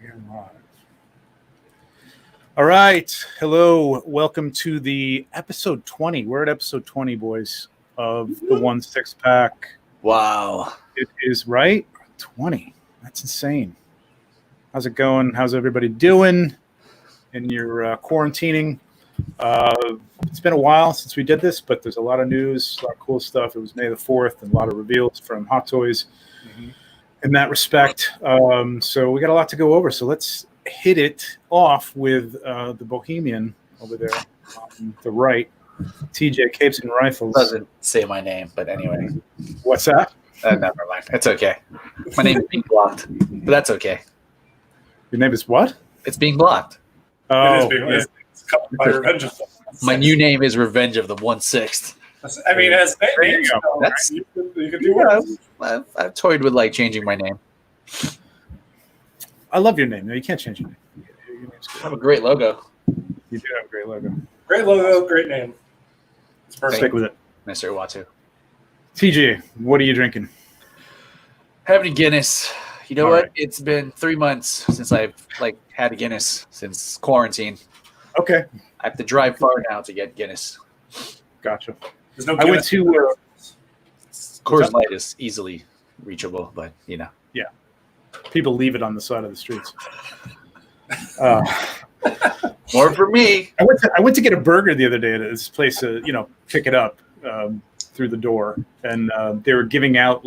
We're live. All right. Hello. Welcome to the episode 20. We're at episode 20, boys, of the 1/6 pack. Wow. It is right. 20. That's insane. How's it going? How's everybody doing in your quarantining? It's been a while since we did this, but there's a lot of news, a lot of cool stuff. It was May the 4th and a lot of reveals from Hot Toys in that respect. So we got a lot to go over. So let's hit it off with the Bohemian over there on the right. TJ Capes and Rifles. Doesn't say my name, but anyway. What's that? Never mind. It's okay. My name is being blocked, but that's okay. Your name is what? It's being blocked. Oh, it's covered by Revenge of the My new name is Revenge of the 1/6. I mean, as names you go. go, That's- you can do what I've toyed with like changing my name. I love your name. No, you can't change your name. Your name's I good. have a great logo, You do have a great logo. Great logo, great name. It's perfect. Stick with it. Mr. Watu. TJ, what are you drinking? Having a Guinness. You know All what? right. It's been 3 months since I've had a Guinness since quarantine. Okay, I have to drive far now to get Guinness. gotcha. There's no I went Guinness. to Coors Light is easily reachable, but you know. people leave it on the side of the streets. More for me. I went to get a burger the other day at this place. Pick it up through the door, and they were giving out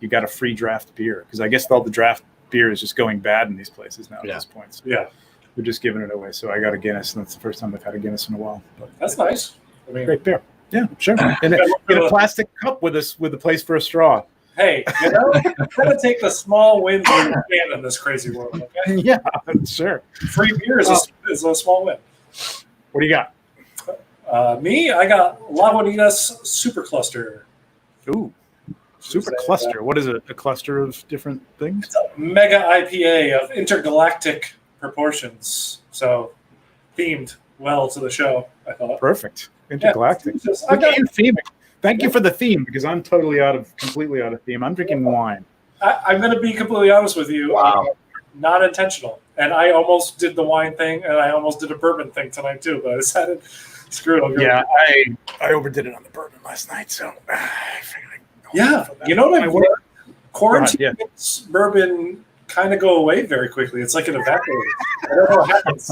you got a free draft beer because I guess all the draft beer is just going bad in these places now at this point. So Yeah, they're just giving it away. So I got a Guinness, and that's the first time I've had a Guinness in a while. But that's nice. I mean, great beer. Yeah, sure. And in a plastic cup with a place for a straw. hey, you gotta take the small wins when you can in this crazy world. Okay, Yeah, sure. free beer is a small win. What do you got? Me, I got Lagunitas Super Cluster. Ooh, super Say cluster. What is it? A cluster of different things? It's a mega IPA of intergalactic proportions. So themed well to the show, I thought. Perfect. Intergalactic. Yeah, I Look at got, you theming. Thank you for the theme because I'm completely out of theme. I'm drinking wine. I'm going to be completely honest with you. Wow. Not intentional. And I almost did the wine thing, and I almost did a bourbon thing tonight too, but I decided, screw it. I'll go Yeah, with I overdid it on the bourbon last night, so I figured I'd go yeah. for that. You know what I've work- learned? Quarantine Yeah. makes bourbon kind of go away very quickly. It's like it evaporates. I don't know what happens.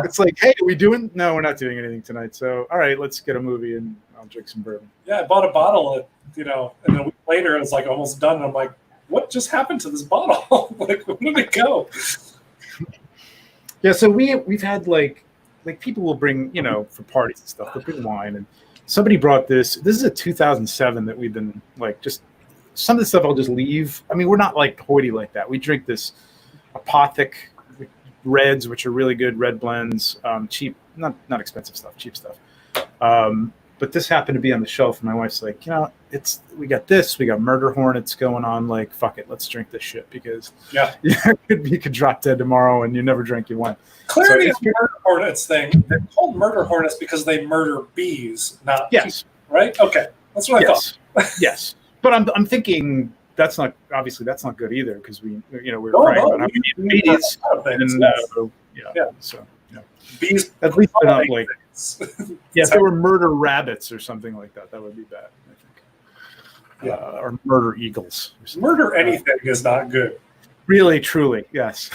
It's like, hey, are we doing? No, we're not doing anything tonight. So, all right, let's get a movie and I'll drink some bourbon. Yeah, I bought a bottle, and a week later it was like almost done. And I'm like, what just happened to this bottle? Like, where did it go? Yeah, so we've had people will bring for parties and stuff. They'll bring wine, and somebody brought this. This is a 2007 that we've been just some of the stuff I'll just leave. I mean, we're not hoity like that. We drink this Apothic reds, which are really good red blends, cheap, not expensive stuff, cheap stuff. But this happened to be on the shelf, and my wife's like, we got this, we got Murder Hornets going on. Like, fuck it, let's drink this shit because you could drop dead tomorrow, and you never drink your wine. Clarity So on the Murder Hornets thing. They're called Murder Hornets because they murder bees, not Yes, people, right? Okay, that's what I thought. yes. But I'm thinking that's not good either because we're No, crying no, about how we many need bees. a lot of things, And yes. so Bees. at least they're not things. if they were murder rabbits or something like that, that would be bad, I think. Yeah. Or murder eagles. Or something. Murder anything is not good. Really, truly, yes.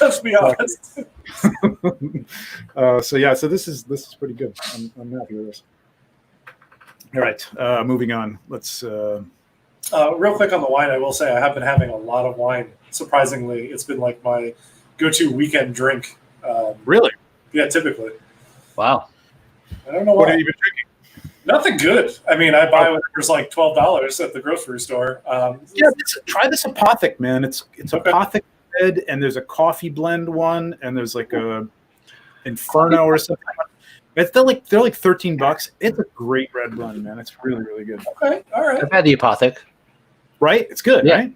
Let's be honest. So this is pretty good. I'm happy with this. All right, moving on. Let's. Real quick on the wine, I will say I have been having a lot of wine. Surprisingly, it's been like my go-to weekend drink. Really? Yeah, typically. Wow. I don't know What why. have you been drinking? Nothing good. I mean, I buy whatever's like $12 at the grocery store. Try this Apothic, man. It's Okay. Apothic red, and there's a coffee blend one, and there's like a Inferno or something. They're like $13. It's a great red blend, man. It's really, really good. Okay, all right. I've had the Apothic. Right? It's good, Yeah. right?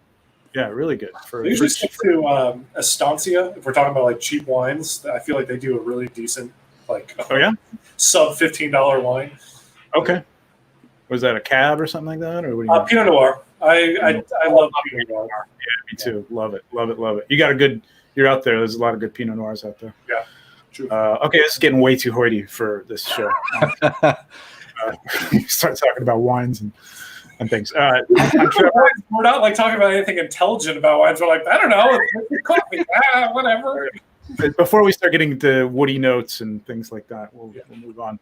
Yeah, really good. I usually stick to Estancia if we're talking about cheap wines. I feel like they do a really decent Oh yeah? sub $15 wine. Okay. Was that a cab or something like that, or what do you? Pinot Noir. I love Pinot Noir. Yeah, me too. Love it. You got a good you're out there. There's a lot of good Pinot Noirs out there. Yeah, true. Okay, this is getting way too hoity for this show. Start talking about wines and things. I'm Trevor. We're not like talking about anything intelligent about wines. We're like, I don't know, it's coffee, whatever. Before we start getting to woody notes and things like that, we'll move on.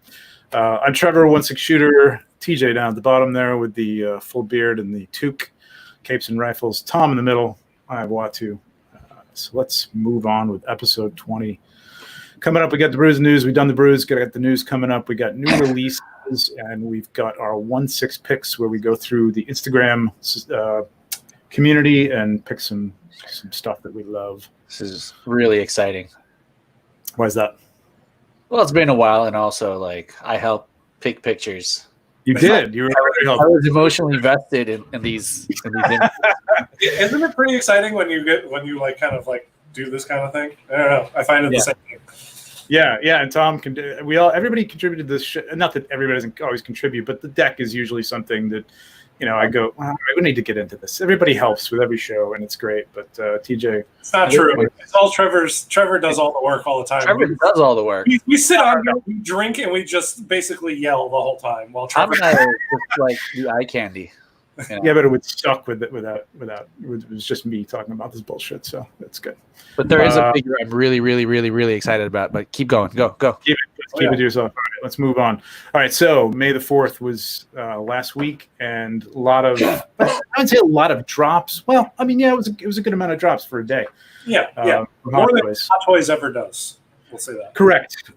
I'm Trevor, 1/6 shooter. TJ down at the bottom there with the full beard and the toque, capes and rifles. Tom in the middle. I have Watu. So let's move on with episode 20. Coming up, we got the Brews news. We've done the Brews. Got the news coming up. We got new releases, and we've got our 1/6 picks where we go through the Instagram community and pick some stuff that we love. This is really exciting. Why is that? Well, it's been a while, and also like I help pick pictures. You did. You were already I helping. was emotionally invested in these. images. Isn't it pretty exciting when you like kind of like do this kind of thing? I don't know. I find it the same thing. Yeah, and Tom can. Everybody contributed to this shit. Not that everybody doesn't always contribute, but the deck is usually something that, I go, we need to get into this. Everybody helps with every show, and it's great. But TJ, it's not true. It's all Trevor's. Trevor does all the work all the time. Trevor does all the work. We sit on, we drink, and we just basically yell the whole time while Trevor. I'm just like the eye candy. Yeah, but it would suck without. It was just me talking about this bullshit, so that's good. But there is a figure I'm really, really, really, really excited about. But keep going, go. Keep it to yourself. All right, let's move on. All right, so May the 4th was last week, and a lot of I would say a lot of drops. Well, I mean, yeah, it was a good amount of drops for a day. Yeah. More than Hot Toys ever does. We'll say that. Correct.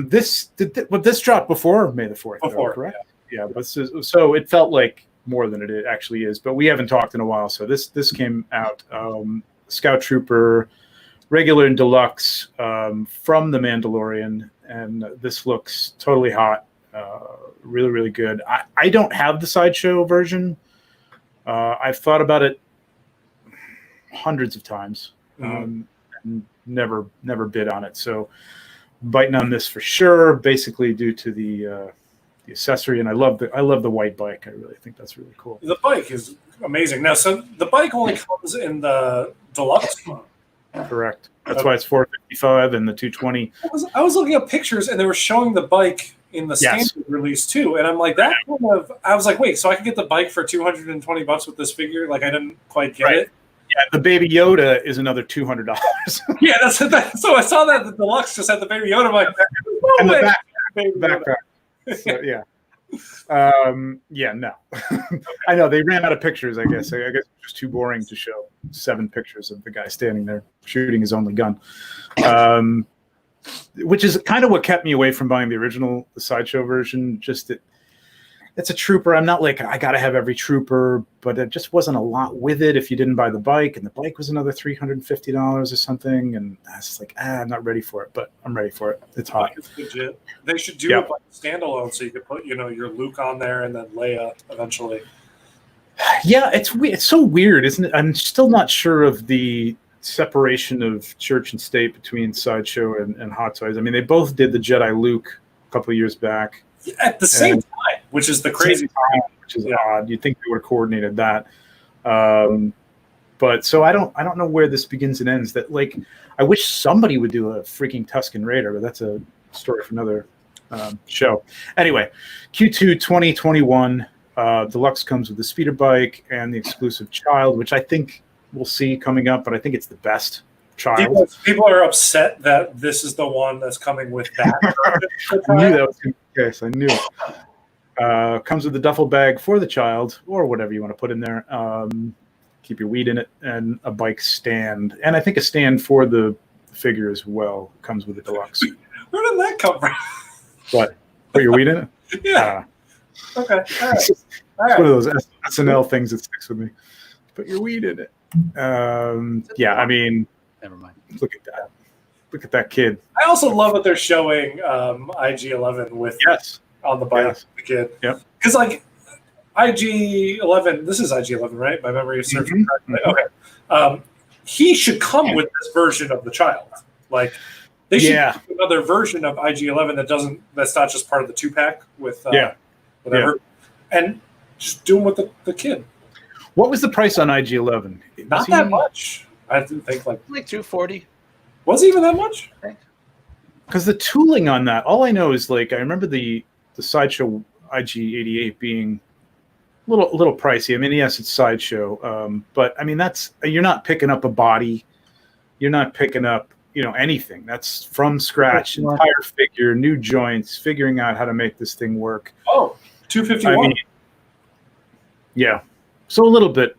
This dropped before May the 4th. Before, correct? Yeah. But so it felt like more than it actually is, but we haven't talked in a while. So this came out, Scout Trooper, regular and deluxe, from the Mandalorian, and this looks totally hot, really, really good. I don't have the Sideshow version. I've thought about it hundreds of times, and never bid on it. So biting on this for sure, basically due to the accessory, and I love the white bike. I really think that's really cool. The bike is amazing. Now, so the bike only comes in the deluxe one. Correct. That's why it's $455 and the 220. I was looking at pictures, and they were showing the bike in the standard release too, and I'm like, that kind of. I was like, wait, so I can get the bike for $220 with this figure? Like, I didn't quite get it. Yeah, the Baby Yoda is another $200. Yeah, that's so I saw that the deluxe just had the Baby Yoda. I'm like, and no way. the backpack. So, yeah. No. I know they ran out of pictures. I guess it was just too boring to show 7 pictures of the guy standing there shooting his only gun, which is kind of what kept me away from buying the Sideshow version. Just that it's a trooper. I'm not like I gotta have every trooper, but it just wasn't a lot with it if you didn't buy the bike, and the bike was another $350 or something, and I was just like, I'm not ready for it, but I'm ready for it. It's hot. It's legit. They should do it like standalone, so you could put your Luke on there and then Leia eventually. Yeah, it's so weird, isn't it? I'm still not sure of the separation of church and state between Sideshow and Hot Toys. I mean, they both did the Jedi Luke a couple of years back. At the same time, which is the crazy time, which is odd. You'd think they would have coordinated that. But so I don't know where this begins and ends. That, like, I wish somebody would do a freaking Tusken Raider, but that's a story for another show. Anyway, Q2 2021, Deluxe comes with the speeder bike and the exclusive child, which I think we'll see coming up, but I think it's the best child. People are upset that this is the one that's coming with that. I knew that was going to be the case. I knew it. Comes with a duffel bag for the child, or whatever you want to put in there. Keep your weed in it, and a bike stand. And I think a stand for the figure as well comes with the Deluxe. Where did that come from? What? Put your weed in it? Yeah. Okay. All right. It's one of those SNL things that sticks with me. Put your weed in it. Yeah, I mean, never mind. Look at that. Look at that kid. I also love that they're showing IG-11 with on the bike, the kid. Yeah. Because like IG-11, this is IG-11, right? My memory is serving correctly. Okay. He should come with this version of the child. Like, they should do another version of IG-11 that's not just part of the 2-pack with whatever. Yeah. And just do them with the kid. What was the price on IG-11? Not that much. I didn't think like $240. Was it even that much? Because the tooling on that, all I know is like I remember the Sideshow IG-88 being a little pricey. I mean, yes, it's Sideshow, but I mean you're not picking up a body, you're not picking up anything. That's from scratch, entire figure, new joints, figuring out how to make this thing work. Oh, $251. I mean, yeah, so a little bit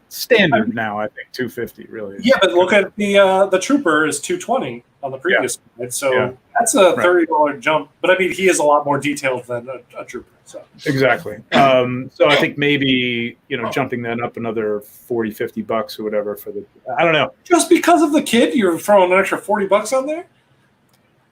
standard now. I think $250 really is. Yeah, but look at the Trooper is $220 on the previous one, so that's a $30 jump. But I mean, he is a lot more detailed than a Trooper. So exactly. So I think maybe jumping that up another $40-$50 or whatever for the. I don't know. Just because of the kid, you're throwing an extra $40 on there.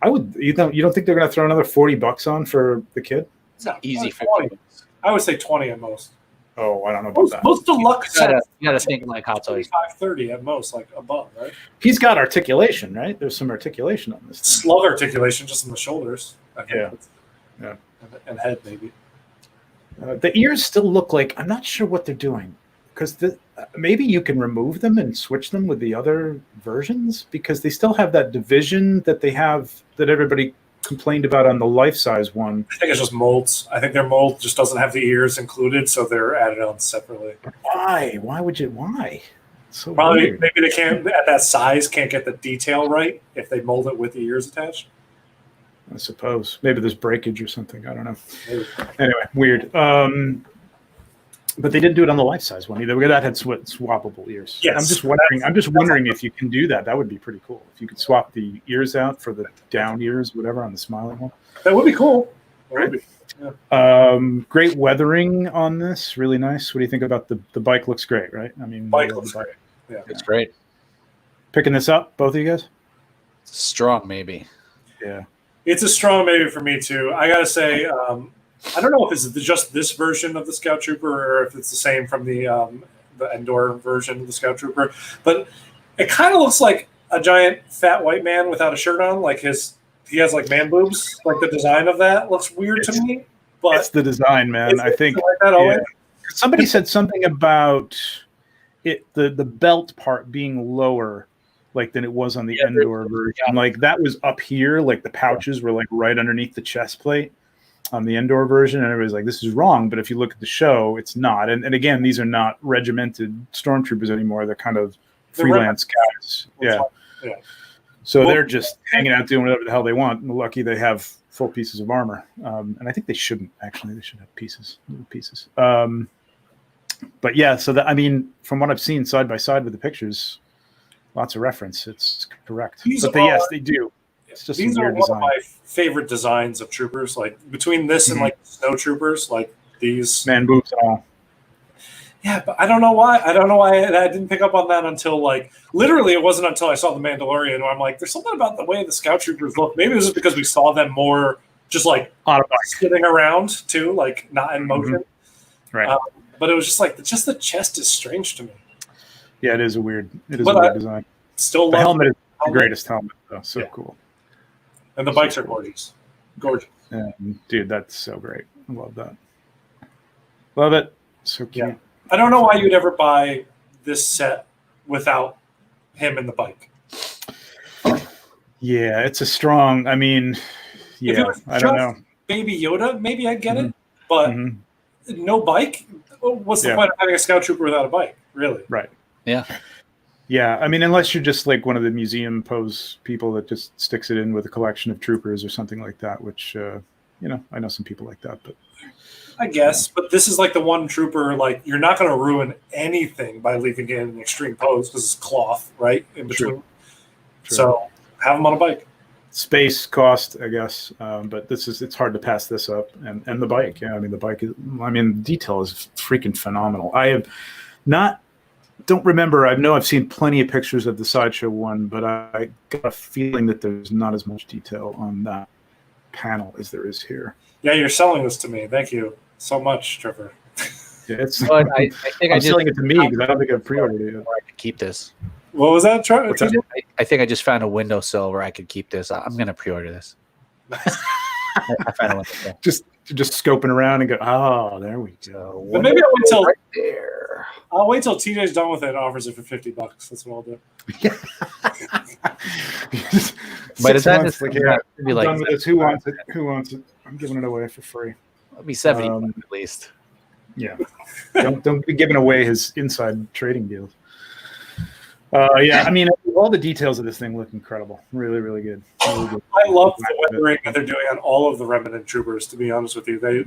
I would. You don't think they're going to throw another $40 on for the kid? It's not easy for 20. I would say 20 at most. Oh, I don't know about that. Most deluxe sets, you gotta think like Hot Toys. 25-30 at most, like above, right? He's got articulation, right? There's some articulation on this thing. Slug articulation just in the shoulders. I think. Yeah. And head maybe. The ears still look like I'm not sure what they're doing because maybe you can remove them and switch them with the other versions because they still have that division that they have that everybody complained about on the life-size one. I think it's just molds. I think their mold just doesn't have the ears included, so they're added on separately. Why? Why? It's so Probably weird. maybe they can't at that size can't get the detail right if they mold it with the ears attached. I suppose maybe there's breakage or something. I don't know. Maybe. Anyway, weird. But they didn't do it on the life-size one either. That had swappable ears. Yes. I'm just wondering if you can do that. That would be pretty cool. If you could swap the ears out for the down ears, whatever, on the smiling one. That would be cool. Right. Great weathering on this. Really nice. What do you think about the bike? Looks great, right? I mean, bike looks great. Yeah, it's great. Picking this up, both of you guys? Strong, maybe. Yeah. It's a strong maybe for me too. I gotta say, I don't know if it's just this version of the Scout Trooper or if it's the same from the Endor version of the Scout Trooper, but it kind of looks like a giant fat white man without a shirt on. Like he has like man boobs. Like the design of that looks weird to me. But it's the design, man. I think like that always. Somebody said something about it the belt part being lower like than it was on the Endor version. Yeah. Like that was up here, like the pouches were like right underneath the chest plate on the Endor version, and everybody's like, this is wrong. But if you look at the show, it's not. And again, these are not regimented stormtroopers anymore. They're kind of freelance guys. Yeah. So they're just hanging out doing whatever the hell they want. And lucky they have full pieces of armor. And I think they shouldn't actually. They should have little pieces. But yeah, so that, I mean, from what I've seen side by side with the pictures, lots of reference. It's correct. Yes, they do. It's just these are one of my favorite designs of troopers. Like between this and like snow troopers, like these man boobs and all. Yeah, but I don't know why. I didn't pick up on that until like literally it wasn't until I saw the Mandalorian where I'm like, there's something about the way the Scout Troopers look. Maybe it was just because we saw them more just like skidding around too, like not in motion. Right. But it was just like the chest is strange to me. Yeah, it is a weird design. Still the helmet is the greatest helmet though. So cool. And the bikes are gorgeous. Gorgeous. Yeah, dude, that's so great. I love that. Love it. So cute. Yeah. I don't know why you'd ever buy this set without him and the bike. Yeah, it's a strong. I mean, yeah, I don't know. Baby Yoda, maybe I'd get it, but no bike. What's the point of having a Scout Trooper without a bike? Really? Right. Yeah. Yeah, I mean, unless you're just like one of the museum pose people that just sticks it in with a collection of troopers or something like that, which I know some people like that, but. I guess, but this is like the one trooper, like, you're not going to ruin anything by leaving it in an extreme pose because it's cloth, right, in between. True. So have him on a bike. Space cost, I guess, but it's hard to pass this up. And the bike, yeah, I mean, the detail is freaking phenomenal. I don't remember, I know I've seen plenty of pictures of the Sideshow one, but I got a feeling that there's not as much detail on that panel as there is here. Yeah, you're selling this to me. Thank you so much, Trevor. Yeah, I think I'm selling it to me because I don't think I've pre-ordered it. I could keep this. What was that, Trevor? I think I just found a windowsill where I could keep this. I'm going to pre-order this. I found a windowsill. Just just scoping around and go, oh, there we go. But maybe I'll wait till right there. I'll wait till TJ's done with it and offers it for $50. That's what I'll do. By the time it's like, be I'm like done with this. Who wants it? Who wants it? I'm giving it away for free. it'll be 70 at least. Yeah. don't be giving away his inside trading deals. Yeah, I mean, all the details of this thing look incredible. Really, really good. Really good. I love the weathering that they're doing on all of the Remnant Troopers, to be honest with you. They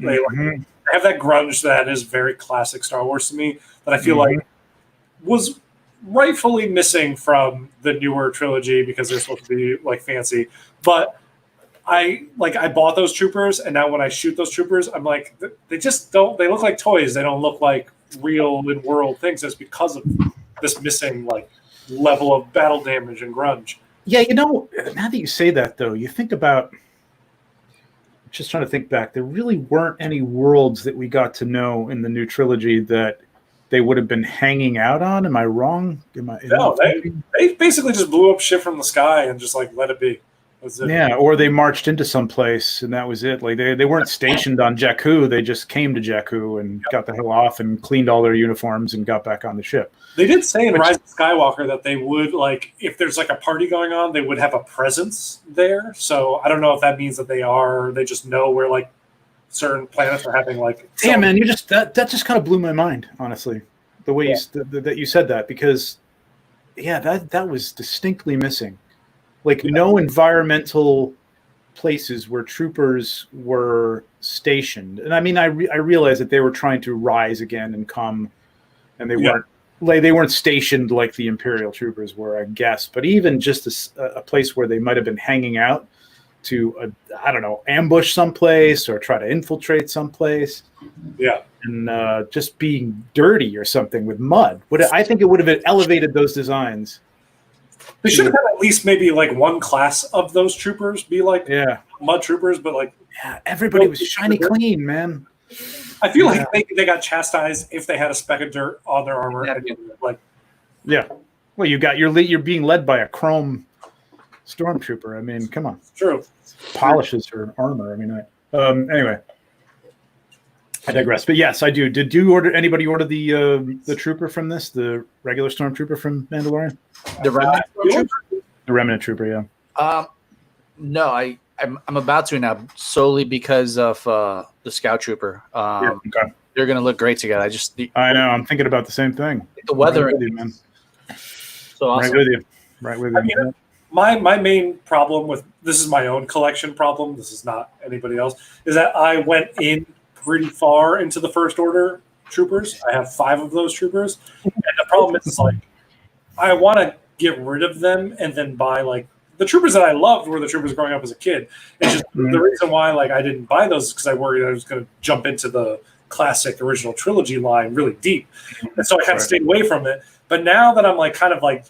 have that grunge that is very classic Star Wars to me that I feel like was rightfully missing from the newer trilogy because they're supposed to be like fancy. But I bought those troopers, and now when I shoot those troopers, I'm like, they just don't. They look like toys. They don't look like real in world things. It's because of this missing level of battle damage and grunge. Yeah, now that you say that, though, you think about. Just trying to think back, there really weren't any worlds that we got to know in the new trilogy that they would have been hanging out on. Am I wrong? No, they basically just blew up shit from the sky and just let it be. Yeah, or they marched into some place and that was it. Like they weren't stationed on Jakku. They just came to Jakku and got the hell off and cleaned all their uniforms and got back on the ship. They did say in Rise of Skywalker that they would, if there's a party going on, they would have a presence there. So I don't know if that means that they just know where certain planets are having Yeah, man, you just that just kind of blew my mind, honestly. The way that you said that, because that was distinctly missing. No environmental places where troopers were stationed. And I mean, I realize that they were trying to rise again and come, and they weren't stationed like the Imperial troopers were, I guess. But even just a place where they might have been hanging out to, ambush someplace or try to infiltrate someplace. Yeah. And just being dirty or something with mud. I think it would have elevated those designs. They should have had at least maybe one class of those troopers be mud troopers, but everybody was shiny clean, man. I feel like they got chastised if they had a speck of dirt on their armor. Well, you're being led by a chrome stormtrooper. I mean, come on. It's true. Polishes her armor. I mean, anyway. I digress, but yes, I do. Did anybody order the trooper from this, the regular stormtrooper from Mandalorian? The Remnant Trooper? The Remnant Trooper, yeah. No, I'm about to now, solely because of the Scout Trooper. Okay. They're going to look great together. I know. I'm thinking about the same thing. The weather, right with you, man. So awesome. Right with you. My main problem with this is my own collection problem. This is not anybody else. Is that I went in pretty far into the First Order troopers. I have 5 of those troopers, and the problem is I want to get rid of them and then buy the troopers that I loved were the troopers growing up as a kid. It's just the reason why I didn't buy those is because I worried I was going to jump into the classic original trilogy line really deep, and so I kind of stayed away from it. But now that I'm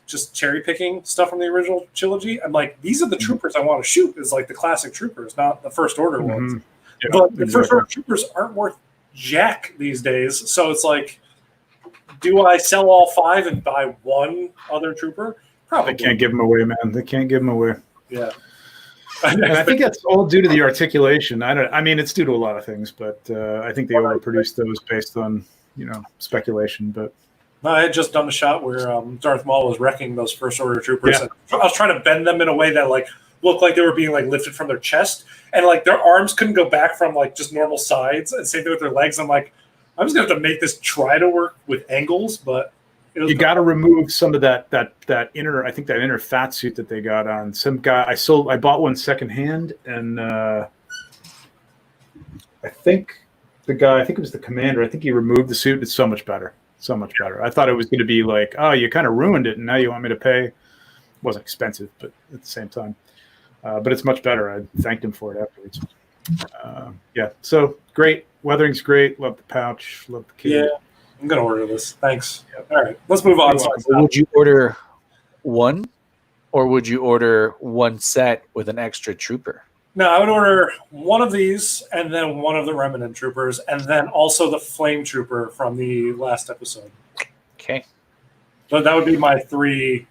just cherry picking stuff from the original trilogy, I'm these are the troopers I want to shoot is the classic troopers, not the First Order ones. Yeah, but the First Order troopers aren't worth jack these days. So it's do I sell all 5 and buy one other trooper? Probably. They can't give them away, man. They can't give them away. Yeah. And I think that's all due to the articulation. I mean, it's due to a lot of things, but I think they overproduced those based on, speculation. But I had just done a shot where Darth Maul was wrecking those First Order troopers. Yeah. I was trying to bend them in a way that looked like they were being lifted from their chest, and their arms couldn't go back from just normal sides, and same thing with their legs. I'm I'm just gonna have to make this try to work with angles, but you got to remove some of that inner, I think that inner fat suit that they got on. Some guy I bought one secondhand, and I think it was the commander. I think he removed the suit. It's so much better. So much better. I thought it was going to be oh, you kind of ruined it, and now you want me to pay. It wasn't expensive, but at the same time. But it's much better. I thanked him for it afterwards. So great. Weathering's great. Love the pouch. Love the kit. Yeah, I'm going to order this. Thanks. Yep. All right, let's move on. Would you order one, or would you order one set with an extra trooper? No, I would order one of these and then one of the Remnant Troopers and then also the Flame Trooper from the last episode. Okay. But that would be my 3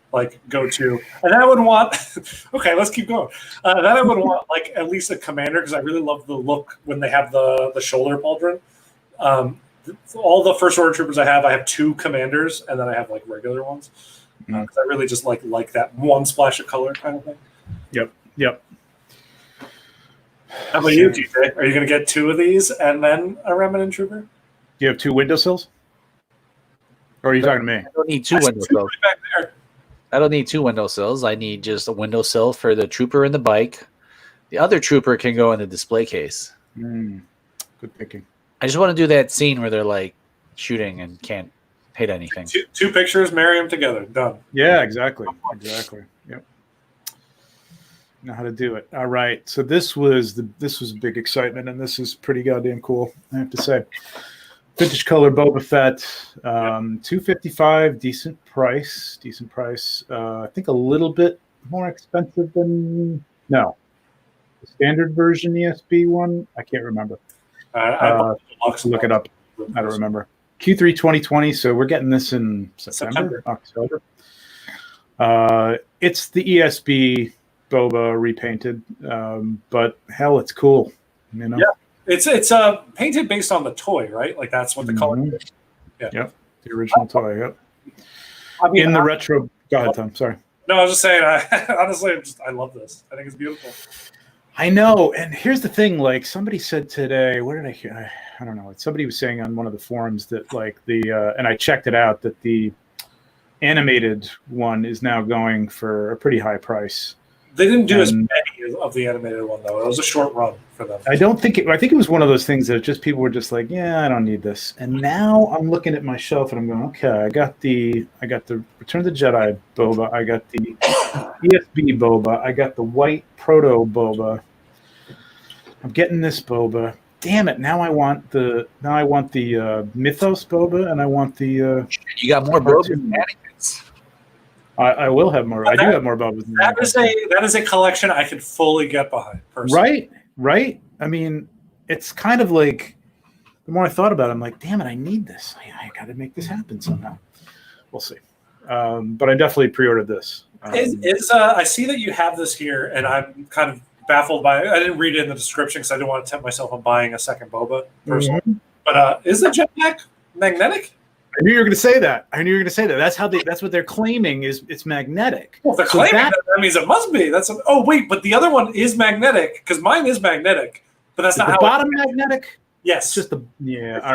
go-to. And then I would want okay, let's keep going. Then I would want at least a commander because I really love the look when they have the shoulder pauldron. All the First Order troopers I have 2 commanders, and then I have regular ones. Because I really just like that one splash of color kind of thing. Yep. How about you, TJ? Are you going to get 2 of these and then a Remnant Trooper? You have 2 windowsills? Or are you talking to me? I don't need 2 windowsills. Back there. I don't need 2 windowsills. I need just a windowsill for the trooper and the bike. The other trooper can go in the display case. Good thinking. I just want to do that scene where they're shooting and can't hit anything. 2 pictures, marry them together. Done. Yeah, exactly. Yep. Know how to do it. All right. So this was a big excitement, and this is pretty goddamn cool, I have to say. Vintage color Boba Fett, $255, decent price. I think a little bit more expensive than the standard version ESB one. I can't remember. I look it up. I don't remember. Q3 2020. So we're getting this in September. October. It's the ESB Boba repainted, but hell, it's cool. Yeah, it's painted based on the toy, right? That's what the color is. Yeah. Yep, the original toy. Yep. I mean, in the retro. Go ahead, Tom. Sorry. No, I was just saying. Honestly, I love this. I think it's beautiful. I know, and here's the thing. Somebody said today, where did I hear? I don't know. Somebody was saying on one of the forums that and I checked it out, that the animated one is now going for a pretty high price. They didn't do as many of the animated one though. It was a short run for them. I think it was one of those things that just people were just like, yeah, I don't need this. And now I'm looking at my shelf and I'm going, okay, I got the Return of the Jedi Boba, I got the ESB Boba, I got the white proto Boba. I'm getting this Boba. Damn it! Now I want the Mythos Boba, and I want the. You got more Boba than Anakin's. I will have more. I do have more Bobas. That is a collection I could fully get behind. Personally. Right. I mean, it's kind of the more I thought about it, I'm like, damn it, I need this. I got to make this happen somehow. We'll see. But I definitely pre-ordered this. I see that you have this here, and I'm kind of baffled by it. I didn't read it in the description because I didn't want to tempt myself on buying a second Boba personally. Mm-hmm. But is the jetpack magnetic? I knew you were going to say that. That's what they're claiming is it's magnetic. Well, if they're claiming that means it must be. But the other one is magnetic because mine is magnetic, but that's not the how bottom magnetic. Yes, it's just all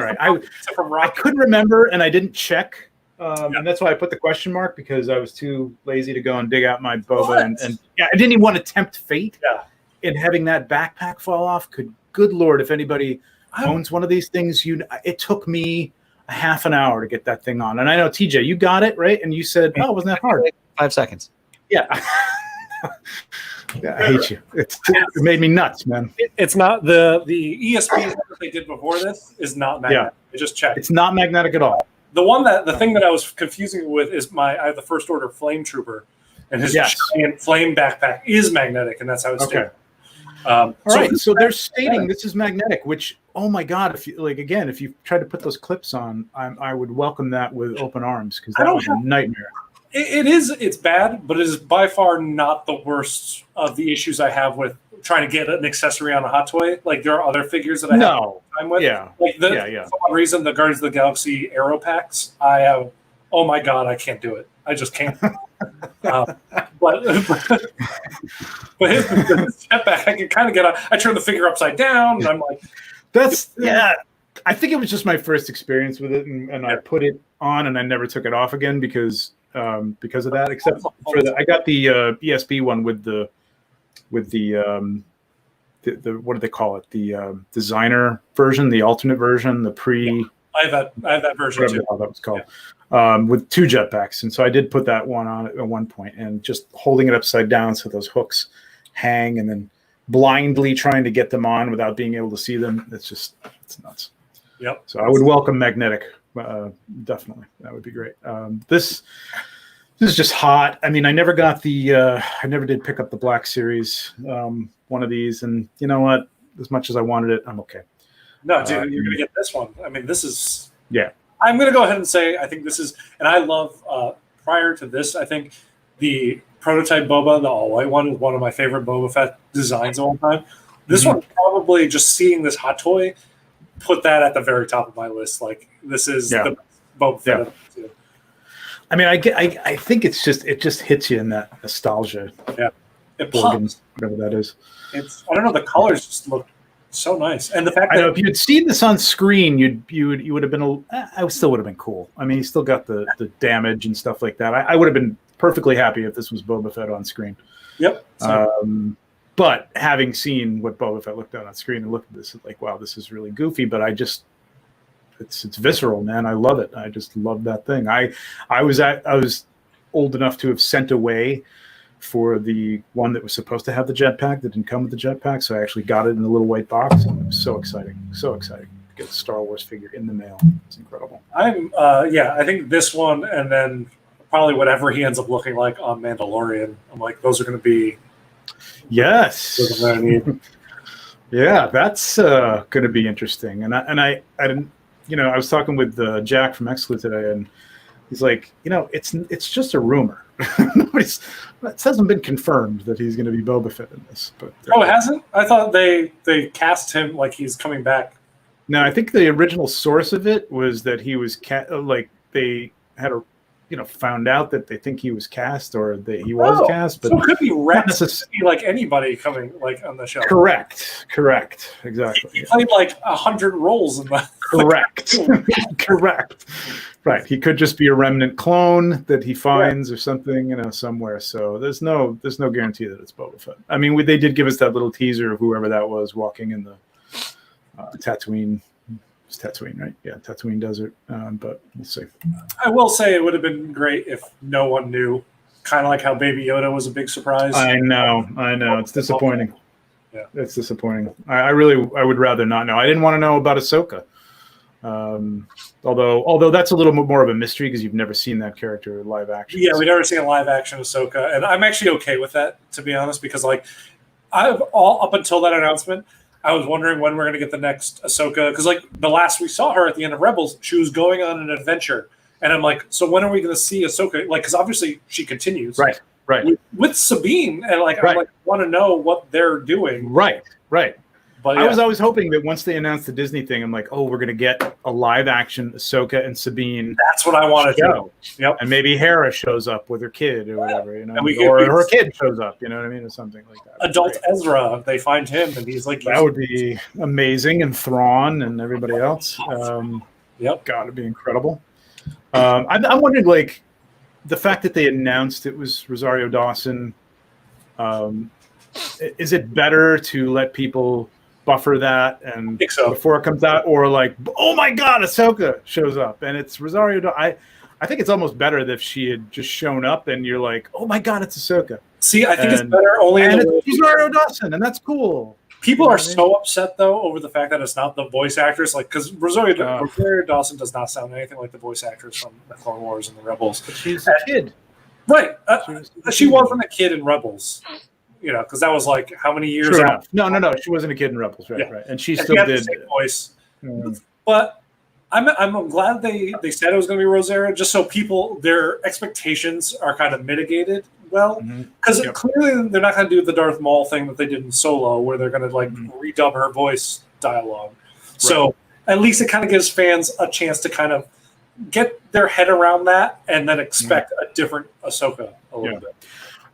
right. I couldn't remember and I didn't check, and that's why I put the question mark because I was too lazy to go and dig out my Boba and I didn't even want to tempt fate. Yeah. In having that backpack fall off. Good Lord, if anybody owns one of these things, it took me a half an hour to get that thing on. And I know, TJ, you got it, right? And you said, oh, it wasn't that hard. 5 seconds. Yeah. I hate you. It made me nuts, man. It's not the ESP that they did before this is not magnetic. I just checked. It's not magnetic at all. The thing that I was confusing with is I have the First Order Flame Trooper, and his giant flame backpack is magnetic, and that's how it's okay. All right, so they're stating this is magnetic, which, oh my God, if you tried to put those clips on, I would welcome that with open arms because that was a nightmare. It's bad, but it is by far not the worst of the issues I have with trying to get an accessory on a hot toy. There are other figures that I have time with. Yeah. For one reason, the Guardians of the Galaxy Aero packs, I have, oh my God, I can't do it. I just can't. But his jetpack, I can kind of get on. I turn the figure upside down, and I'm like, I think it was just my first experience with it, and I put it on, and I never took it off again because of that. Except for I got the ESB one with the what do they call it? The designer version, the alternate version, the pre. Yeah. I have that version too. That was called. With 2 jetpacks, and so I did put that one on at one point, and just holding it upside down so those hooks hang, and then blindly trying to get them on without being able to see them. It's nuts. Yep. So I would welcome magnetic, definitely. That would be great. This is just hot. I mean, I never did pick up the Black Series, one of these, and you know what? As much as I wanted it, I'm okay. No, dude, you're gonna get this one. I mean, this is yeah. I'm going to go ahead and say I think this is, and I love prior to this, I think the prototype Boba, the all white one, is one of my favorite Boba Fett designs of all time. This one, probably just seeing this hot toy, put that at the very top of my list. Like, this is the Boba Fett. Yeah. I mean, I think it just hits you in that nostalgia. Yeah, it pops. Whatever that is. I don't know. The colors just look so nice, and the fact that if you had seen this on screen, you would have been. I still would have been cool. I mean, he still got the damage and stuff like that. I would have been perfectly happy if this was Boba Fett on screen. Yep. But having seen what Boba Fett looked at on screen and looked at this, like, wow, this is really goofy. But it's visceral, man. I love it. I just love that thing. I was old enough to have sent away for the one that was supposed to have the jetpack that didn't come with the jetpack, so I actually got it in a little white box, and it was so exciting to get a Star Wars figure in the mail. It's incredible. I think this one, and then probably whatever he ends up looking like on Mandalorian. I'm like, those are going to be. Yes. Those are what I need. Yeah, that's going to be interesting. And I didn't, I was talking with Jack from Exclu today, and he's like, it's just a rumor. It hasn't been confirmed that he's going to be Boba Fett in this. But it hasn't? I thought they cast him like he's coming back. No, I think the original source of it was that he was they had found out that they think he was cast or that he was cast. But so it could be Rex. It could be like anybody coming on the show. Correct. Exactly. He played like 100 roles in that. Correct. Correct. Right. He could just be a remnant clone that he finds or something, somewhere. So there's no guarantee that it's Boba Fett. I mean, they did give us that little teaser of whoever that was walking in the Tatooine. It's Tatooine, right? Yeah, Tatooine desert. But we'll see. I will say it would have been great if no one knew. Kind of like how Baby Yoda was a big surprise. I know. It's disappointing. Yeah, it's disappointing. I would rather not know. I didn't want to know about Ahsoka. Although that's a little bit more of a mystery because you've never seen that character live action. Yeah, we've never seen a live action Ahsoka, and I'm actually okay with that, to be honest, because up until that announcement, I was wondering when we're going to get the next Ahsoka, because the last we saw her at the end of Rebels, she was going on an adventure, and I'm like, so when are we going to see Ahsoka? Because obviously she continues, right, with Sabine, and I want to know what they're doing, right. But I was always hoping that once they announced the Disney thing, I'm like, oh, we're going to get a live action Ahsoka and Sabine. That's what I wanted to. Yep. And maybe Hera shows up with her kid or whatever, or her kid shows up, you know what I mean, or something like that. Adult Ezra, they find him, and he's like, that would be amazing, and Thrawn and everybody else. Yep, God, it'd be incredible. I'm wondering, the fact that they announced it was Rosario Dawson. Is it better to let people buffer that and before it comes out, or oh my God, Ahsoka shows up and it's Rosario? I think it's almost better if she had just shown up and you're like, oh my God, it's Ahsoka. See, I think it's better only and it's Rosario Dawson, and that's cool. People are so upset though over the fact that it's not the voice actress, because Rosario Dawson does not sound anything like the voice actress from the Clone Wars and the Rebels. But she's a kid, right? She wasn't a kid in Rebels. Because that was how many years out? No. She wasn't a kid in Rebels, right? Yeah. Right. And she still did the same voice. But I'm glad they said it was going to be Rosario, just so their expectations are kind of mitigated well. Because clearly they're not going to do the Darth Maul thing that they did in Solo, where they're going to redub her voice dialogue. Right. So at least it kind of gives fans a chance to kind of get their head around that and then expect a different Ahsoka a little bit.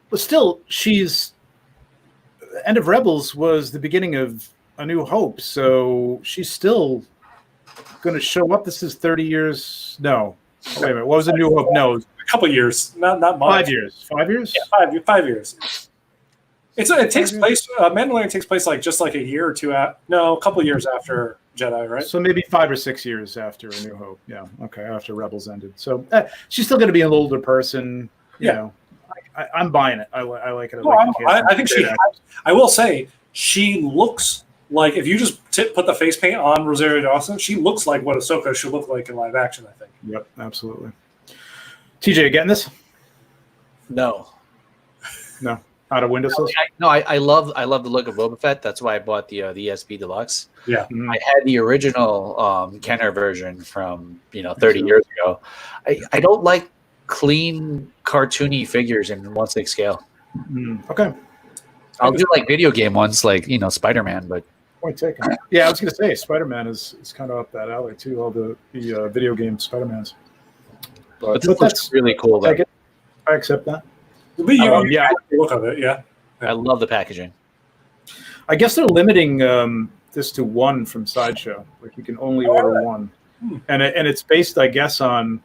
But still, End of Rebels was the beginning of A New Hope, so she's still going to show up. This is 30 years. No, wait a minute. What was A New Hope? No, a couple years. Not much. 5 years. 5 years. Yeah, 5 years. It takes place. Mandalorian takes place just a year or two. A couple years after Jedi, right? So maybe 5 or 6 years after A New Hope. Yeah. Okay. After Rebels ended, so she's still going to be an older person. You know. I'm buying it. I like it. I think she. I will say she looks like, if you just put the face paint on Rosario Dawson, she looks like what Ahsoka should look like in live action. I think. Yep, absolutely. TJ, you getting this? No. Out of windowsills? I love the look of Boba Fett. That's why I bought the ESP Deluxe. Yeah, I had the original Kenner version from 30 years ago. I don't like clean, cartoony figures in 1/6 scale. Okay. I'll do like video game ones, like Spider-Man, but Point taken. Yeah, I was going to say Spider-Man is kind of up that alley too. All the video game Spider-Mans. But that's really cool. Though. I accept that. But yeah, look of it. Yeah, I love the packaging. I guess they're limiting this to one from Sideshow. Like you can only order one, and it's based, I guess, on,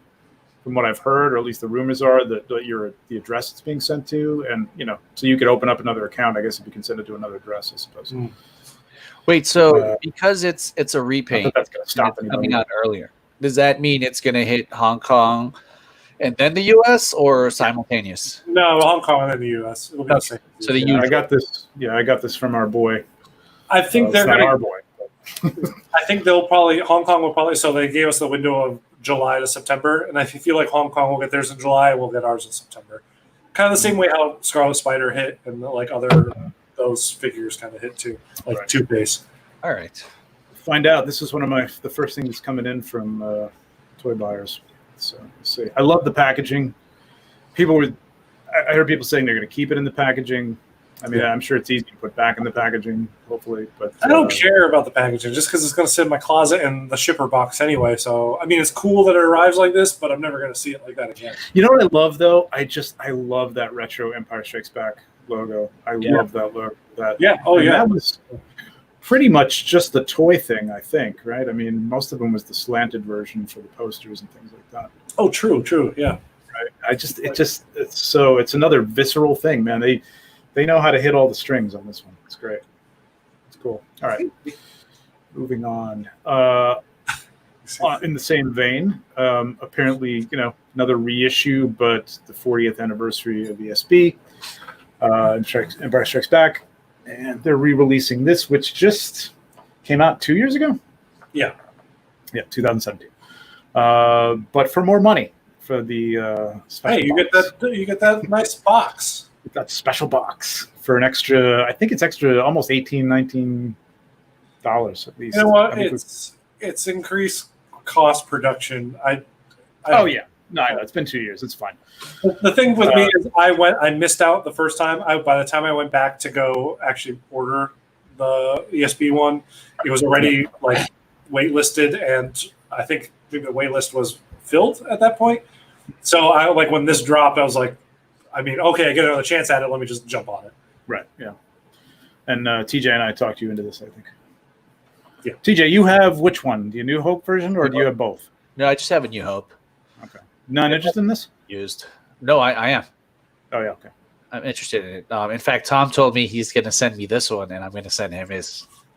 from what I've heard, or at least the rumors are, that the address it's being sent to, and so you could open up another account, I guess, if you can send it to another address, I suppose. Wait, so because it's a repaint, that's going to stop coming out earlier, does that mean it's going to hit Hong Kong and then the U.S. or simultaneous? No, Hong Kong and then the U.S. It'll be the same. So I got this. Yeah, I got this from our boy. I think they're not going our boy. I think Hong Kong will probably. So they gave us the window of July to September, and I feel like Hong Kong will get theirs in July, and we'll get ours in September. Kind of the same way how Scarlet Spider hit, and like other those figures kind of hit too, like right. Two-Face. All right. Find out. This is one of the first things coming in from toy buyers. So let's see. I love the packaging. I heard people saying they're going to keep it in the packaging. I mean, I'm sure it's easy to put back in the packaging, hopefully. But I don't care about the packaging just because it's going to sit in my closet in the shipper box anyway. So, I mean, it's cool that it arrives like this, but I'm never going to see it like that again. You know what I love, though? I love that retro Empire Strikes Back logo. I love that logo. That was pretty much just the toy thing, I think, right? I mean, most of them was the slanted version for the posters and things like that. Oh, true, yeah. Right. It's another visceral thing, man. They know how to hit all the strings on this one. It's great. It's cool. All right. Moving on. In the same vein, apparently, another reissue, but the 40th anniversary of ESB, Empire Strikes Back, and they're re-releasing this, which just came out 2 years ago. Yeah, 2017. But for more money for the special. Hey, you get that nice box. That special box for an extra, I think it's extra, almost $18, $19 at least. You know what? It's increased cost production. I know. No, I know. It's been 2 years. It's fine. The thing with me is I missed out the first time. By the time I went back to go actually order the ESB one, it was already like waitlisted, and I think the waitlist was filled at that point. So I when this dropped, I was like, I mean, okay, I get another chance at it. Let me just jump on it. Right. Yeah. And TJ and I talked you into this, I think. Yeah. TJ, you have which one? The New Hope version, or do you have both? No, I just have a New Hope. Okay. Not interested in this? Used. No, I am. Oh, yeah. Okay. I'm interested in it. In fact, Tom told me he's going to send me this one, and I'm going to send him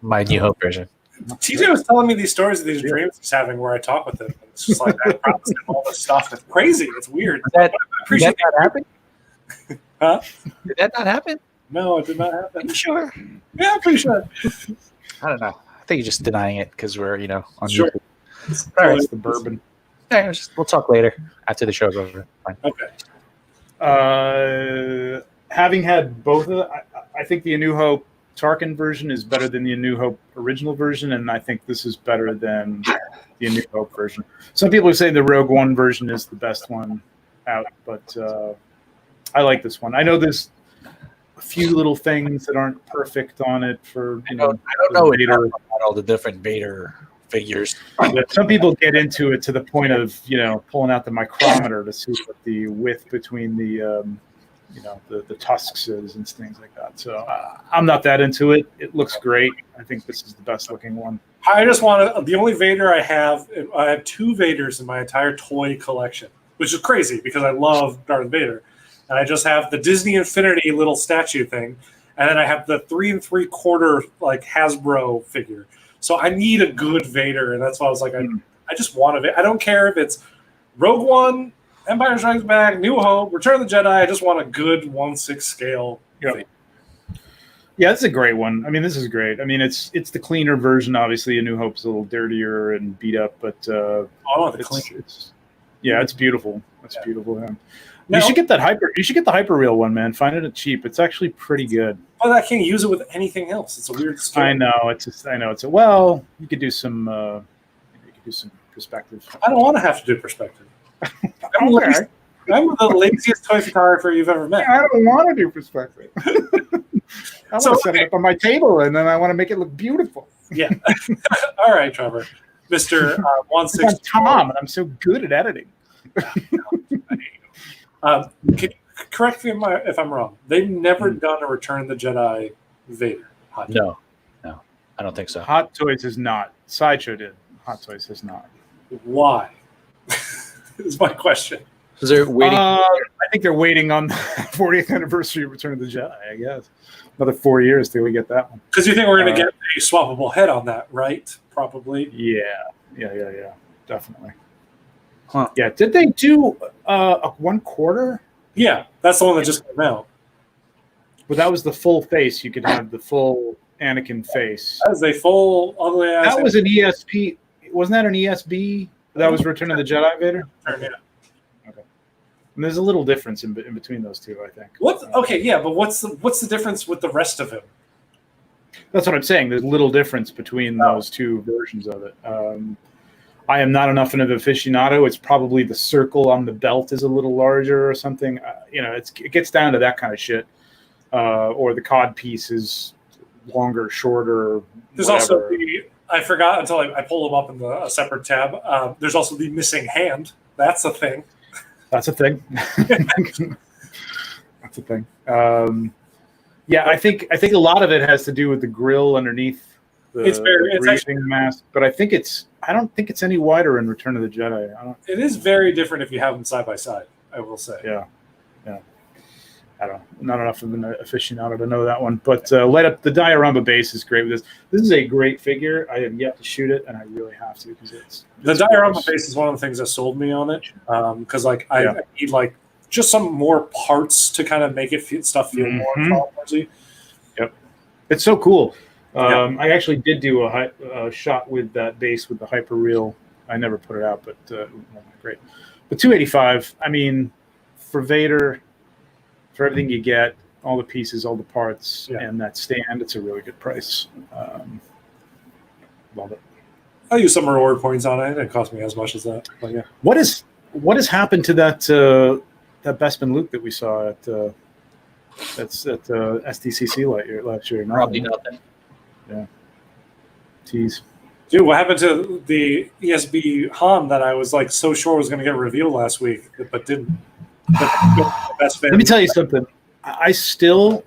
my New Hope version. TJ was telling me these stories of these dreams he's having where I talk with him. It's just like I promised him all this stuff. It's crazy. It's weird. Did that not happen? Huh? Did that not happen? No, it did not happen. Are you sure? Yeah, I'm pretty sure. I don't know. I think you're just denying it because we're, on sure. YouTube. All right, it's the bourbon. Yeah, we'll talk later after the show's over. Fine. Okay. Having had both of them, I think the A New Hope Tarkin version is better than the A New Hope original version, and I think this is better than the A New Hope version. Some people are saying the Rogue One version is the best one out, but I like this one. I know there's a few little things that aren't perfect on it for I don't know about all the different Vader figures. Some people get into it to the point of pulling out the micrometer to see what the width between the the tusks is and things like that. So I'm not that into it. It looks great. I think this is the best looking one. I just want the only Vader I have two Vaders in my entire toy collection, which is crazy because I love Darth Vader. And I just have the Disney Infinity little statue thing, and then I have the 3 3/4 like Hasbro figure. So I need a good Vader, and that's why I was like, I just want it. I don't care if it's Rogue One, Empire Strikes Back, New Hope, Return of the Jedi. I just want a good 1/6 scale. Yep. Yeah, this is a great one. I mean, this is great. I mean, it's the cleaner version. Obviously, A New Hope's a little dirtier and beat up, but it's beautiful. It's beautiful. Yeah. You should get that hyper real one, man. Find it cheap. It's actually pretty good. But I can't use it with anything else. It's a weird scale. I know. You could do some perspective. I don't want to have to do perspective. I'm the laziest toy photographer you've ever met. I don't want to do perspective. I want to set it up on my table, and then I want to make it look beautiful. Yeah. All right, Trevor. Mr. 160. I'm Tom, and I'm so good at editing. Can you correct me if I'm wrong? They've never done a Return of the Jedi Vader. No, I don't think so. Hot Toys has not. Sideshow did. Hot Toys has not. Why? Is my question. Because they're waiting. I think they're waiting on the 40th anniversary of Return of the Jedi, I guess. Another 4 years till we get that one. Because you think we're going to get a swappable head on that, right? Probably. Yeah. Definitely. Huh. Yeah. Did they do a 1/4? Yeah, that's the one that just came out. But that was the full face. You could have the full Anakin face. That was a full ugly ass. That was an ESP. Wasn't that an ESB? That was Return of the Jedi Vader? Yeah. Okay. And there's a little difference in between those two, I think. Okay, yeah, but what's the difference with the rest of him? That's what I'm saying. There's little difference between those two versions of it. I am not enough of an aficionado. It's probably the circle on the belt is a little larger or something. It gets down to that kind of shit. Or the cod piece is longer, shorter. There's whatever. also I forgot until I pull them up in a separate tab. There's also the missing hand. That's a thing. That's a thing. That's a thing. I think a lot of it has to do with the grill underneath the briefing mask, but I don't think it's any wider in Return of the Jedi. It is very different if you have them side by side, I will say. Yeah. I don't know. Not enough of an aficionado to know that one. But light up the diorama base is great with this. This is a great figure. I have yet to shoot it, and I really have to because it's the diorama base is one of the things that sold me on it. Because I need just some more parts to kind of make it feel more Star-Warsy. Yep, it's so cool. I actually did do a shot with that base with the hyperreal. I never put it out, but great. But 285. I mean, for Vader. For everything you get, all the pieces, all the parts, and that stand, it's a really good price. Love it. I'll use some reward points on it. It didn't cost me as much as that. But yeah. What has happened to that Bespin Luke that we saw at SDCC last year? Probably nothing. Yeah. Tease. Dude, what happened to the ESB Han that I was so sure was going to get revealed last week, but didn't? Let me tell you something. I still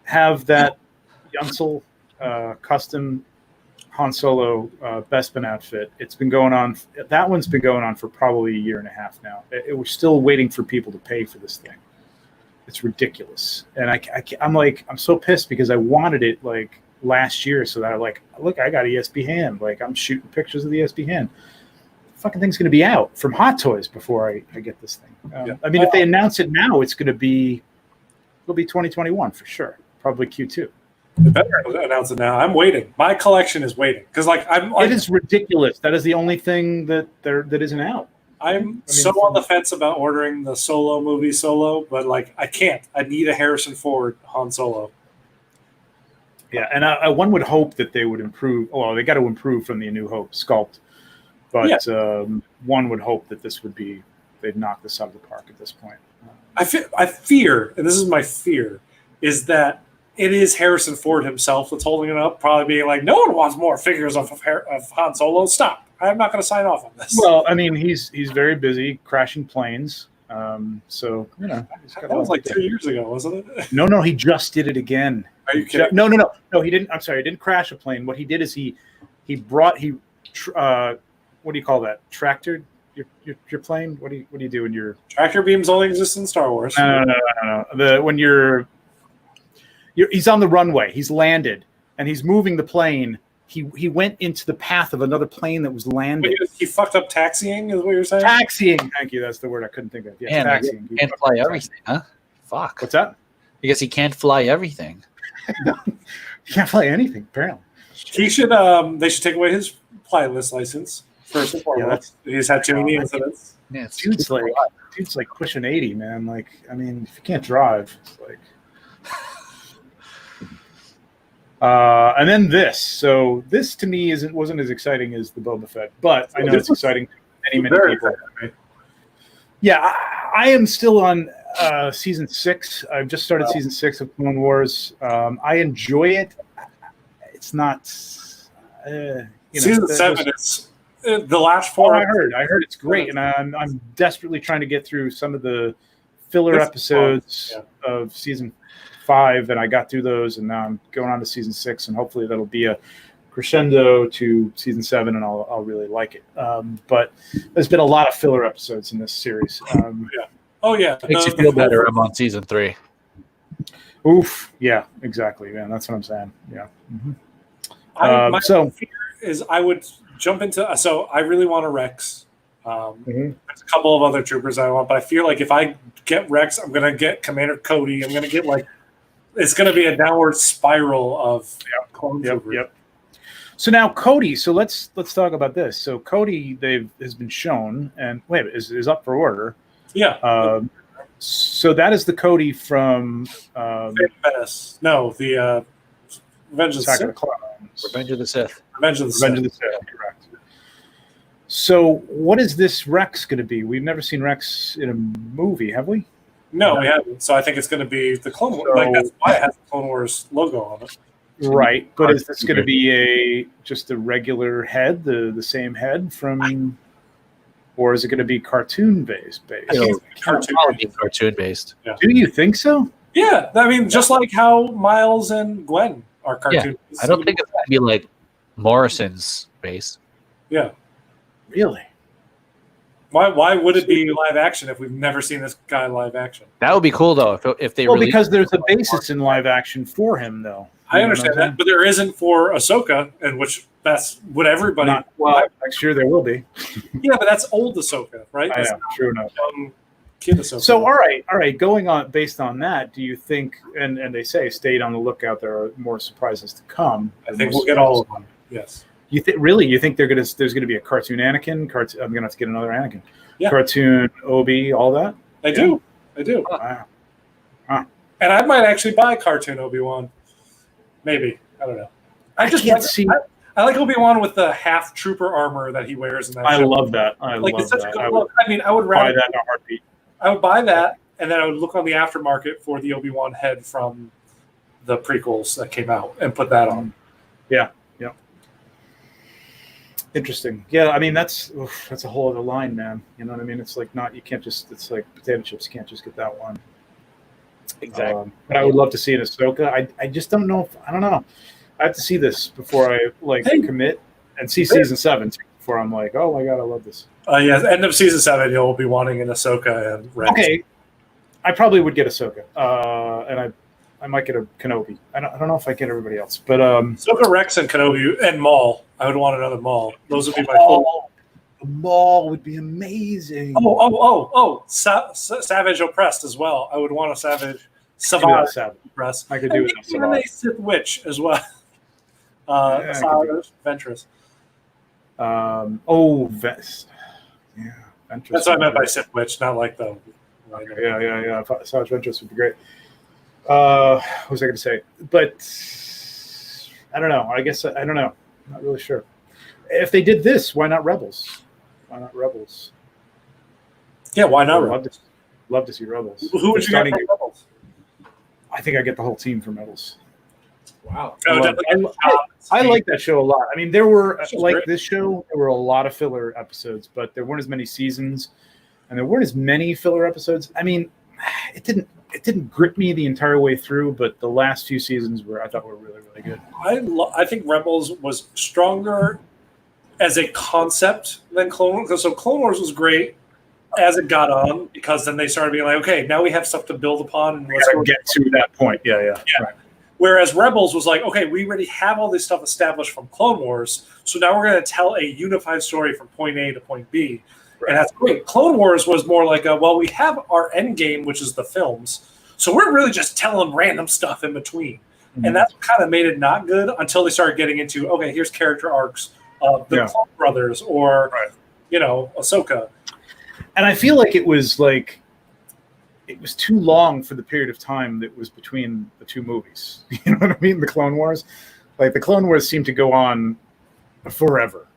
have that Yunsel custom Han Solo Bespin outfit. It's been going on. That one's been going on for probably a year and a half now. We're still waiting for people to pay for this thing. It's ridiculous, and I'm so pissed because I wanted it last year, so that look, I got ESP hand. I'm shooting pictures of the ESP hand. Fucking thing's going to be out from Hot Toys before I get this thing. I mean, if they announce it now, it'll be 2021 for sure. Probably Q2. They better announce it now. I'm waiting. My collection is waiting because it is ridiculous. That is the only thing that isn't out. I'm so on the fence about ordering the Solo movie but I can't. I need a Harrison Ford Han Solo. Yeah, and one would hope that they would improve. Well, they got to improve from the A New Hope sculpt. But one would hope that they'd knock this out of the park at this point. I fear, and this is my fear, is that it is Harrison Ford himself that's holding it up, probably being no one wants more figures of Han Solo. Stop. I'm not going to sign off on this. Well, I mean, he's very busy crashing planes. So, he's got that was 2 years ago, wasn't it? No, he just did it again. Are you kidding? No, he didn't. I'm sorry, he didn't crash a plane. What he did is he what do you call that? Tractor? Your plane? What do you do when you're tractor beams only exist in Star Wars? No. When he's on the runway, he's landed and he's moving the plane. He went into the path of another plane that was landing. He fucked up taxiing, is what you're saying? Taxiing. Thank you. That's the word I couldn't think of. Yes, taxiing. He can't fly everything, huh? Fuck. What's that? Because he can't fly everything. He can't fly anything, apparently. He should. They should take away his pilotless license. First and foremost, he's had too many incidents. Yeah, dude's pushing 80, man. I mean, if you can't drive, it's and then this. So this to me wasn't as exciting as the Boba Fett, but I know it's exciting to many people. Yeah, I am still on season 6. I've just started season 6 of Clone Wars. I enjoy it. It's not. Season 7 is the last 4. I heard it's great, and I'm desperately trying to get through some of the filler episodes of season 5, and I got through those, and now I'm going on to season 6, and hopefully that'll be a crescendo to season 7, and I'll really like it. But there's been a lot of filler episodes in this series. Oh yeah, makes you feel better. I'm on season 3. Oof. Yeah, exactly. Man, that's what I'm saying. Yeah. Mm-hmm. My fear is I would jump into. So I really want a Rex. There's a couple of other troopers I want, but I feel like if I get Rex, I'm gonna get Commander Cody. I'm gonna get it's gonna be a downward spiral of clone troopers. Yep. So now Cody. So let's talk about this. So Cody, has been shown, and is up for order. Yeah. So that is the Cody from Venice. No, the Revenge of the Sith. Revenge of the Sith. Revenge of the Sith. Correct. So what is this Rex going to be? We've never seen Rex in a movie, have we? No, we haven't. So I think it's going to be the Clone Wars. That's why it has the Clone Wars logo on it. Right, but is this going to be just a regular head, the same head from, or is it going to be cartoon based? Cartoon based. Yeah. Do you think so? Yeah, I mean, just like how Miles and Gwen are cartoon. Yeah. I don't think it's going to be like Morrison's base. Yeah. Really? Why would it be live action if we've never seen this guy live action? That would be cool though if they. Well, because there's a basis in live action for him, though. I understand that, but there isn't for Ahsoka, and that's what everybody. Next year there will be. Yeah, but that's old Ahsoka, right? I know, true enough. Kid Ahsoka. So, all right. Going on based on that, do you think? And they say, stay on the lookout. There are more surprises to come. I think we'll get all of them. Yes. You think really? You think there's going to be a cartoon Anakin? I'm going to have to get another Anakin. Yeah. Cartoon Obi, all that. I do. Wow. Huh. And I might actually buy cartoon Obi-Wan. Maybe. I don't know. I can't see. I like Obi-Wan with the half trooper armor that he wears in that show. Love that. It's such a good look. I mean, I would rather buy that in a heartbeat. I would buy that, and then I would look on the aftermarket for the Obi-Wan head from the prequels that came out and put that on. Yeah. Interesting. Yeah, I mean that's a whole other line, man. You know what I mean? It's like you can't just. It's like potato chips. You can't just get that one. Exactly. But I would love to see an Ahsoka. I just don't know. I don't know. I have to see this before I commit and see season 7 before I'm like, oh my god, I love this. End of season 7, you'll be wanting an Ahsoka and Rex. Okay, I probably would get Ahsoka, and I might get a Kenobi. I don't know if I get everybody else, but Ahsoka, Rex, and Kenobi, and Maul. I would want another Maul. Those would be my The Maul would be amazing. Savage oppressed as well. I would want a Savage. Savage oppressed. I could do it. Even a Sith Witch as well. Savage, Ventress. Ventress. Yeah, Ventress. That's what I meant by Sith Witch, not like the. Yeah. Savage Ventress would be great. What was I going to say? But I don't know. I guess I don't know. I'm not really sure. If they did this, why not Rebels? Yeah, why not Rebels? Love to see Rebels. Who would you get from Rebels? I think I get the whole team from Rebels. Wow. I like that show a lot. I mean, there were this show, there were a lot of filler episodes, but there weren't as many seasons, and there weren't as many filler episodes. I mean, it didn't grip me the entire way through, but the last few seasons I thought were really, really good. I think Rebels was stronger as a concept than Clone Wars. So Clone Wars was great as it got on, because then they started being like, okay, now we have stuff to build upon, and let's get to that point. Yeah. Right. Whereas Rebels was like, okay, we already have all this stuff established from Clone Wars, so now we're going to tell a unified story from point A to point B. Right. And that's great. Clone Wars was more like, we have our end game, which is the films, so we're really just telling random stuff in between. Mm-hmm. And that's kind of made it not good until they started getting into, okay, here's character arcs of the Clone Brothers or, Ahsoka. And I feel like it was too long for the period of time that was between the two movies. You know what I mean? The Clone Wars. Like, the Clone Wars seemed to go on forever.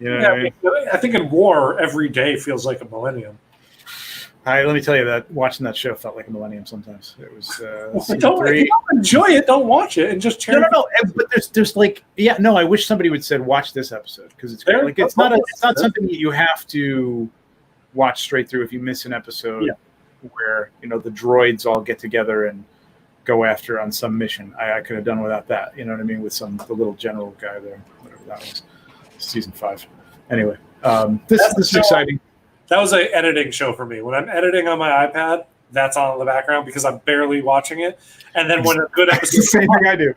You know what I mean? I think in war, every day feels like a millennium. Let me tell you that watching that show felt like a millennium sometimes. It was don't enjoy it, don't watch it, and just cheer. No. But there's like, I wish somebody would said watch this episode because it's great. Like it's not something that you have to watch straight through if you miss an episode where the droids all get together and go after on some mission. I could have done without that. You know what I mean? With the little general guy there, whatever that was. Season 5. Anyway, this is exciting. That was an editing show for me. When I'm editing on my iPad, that's on in the background because I'm barely watching it. And then when a good episode, same thing I do.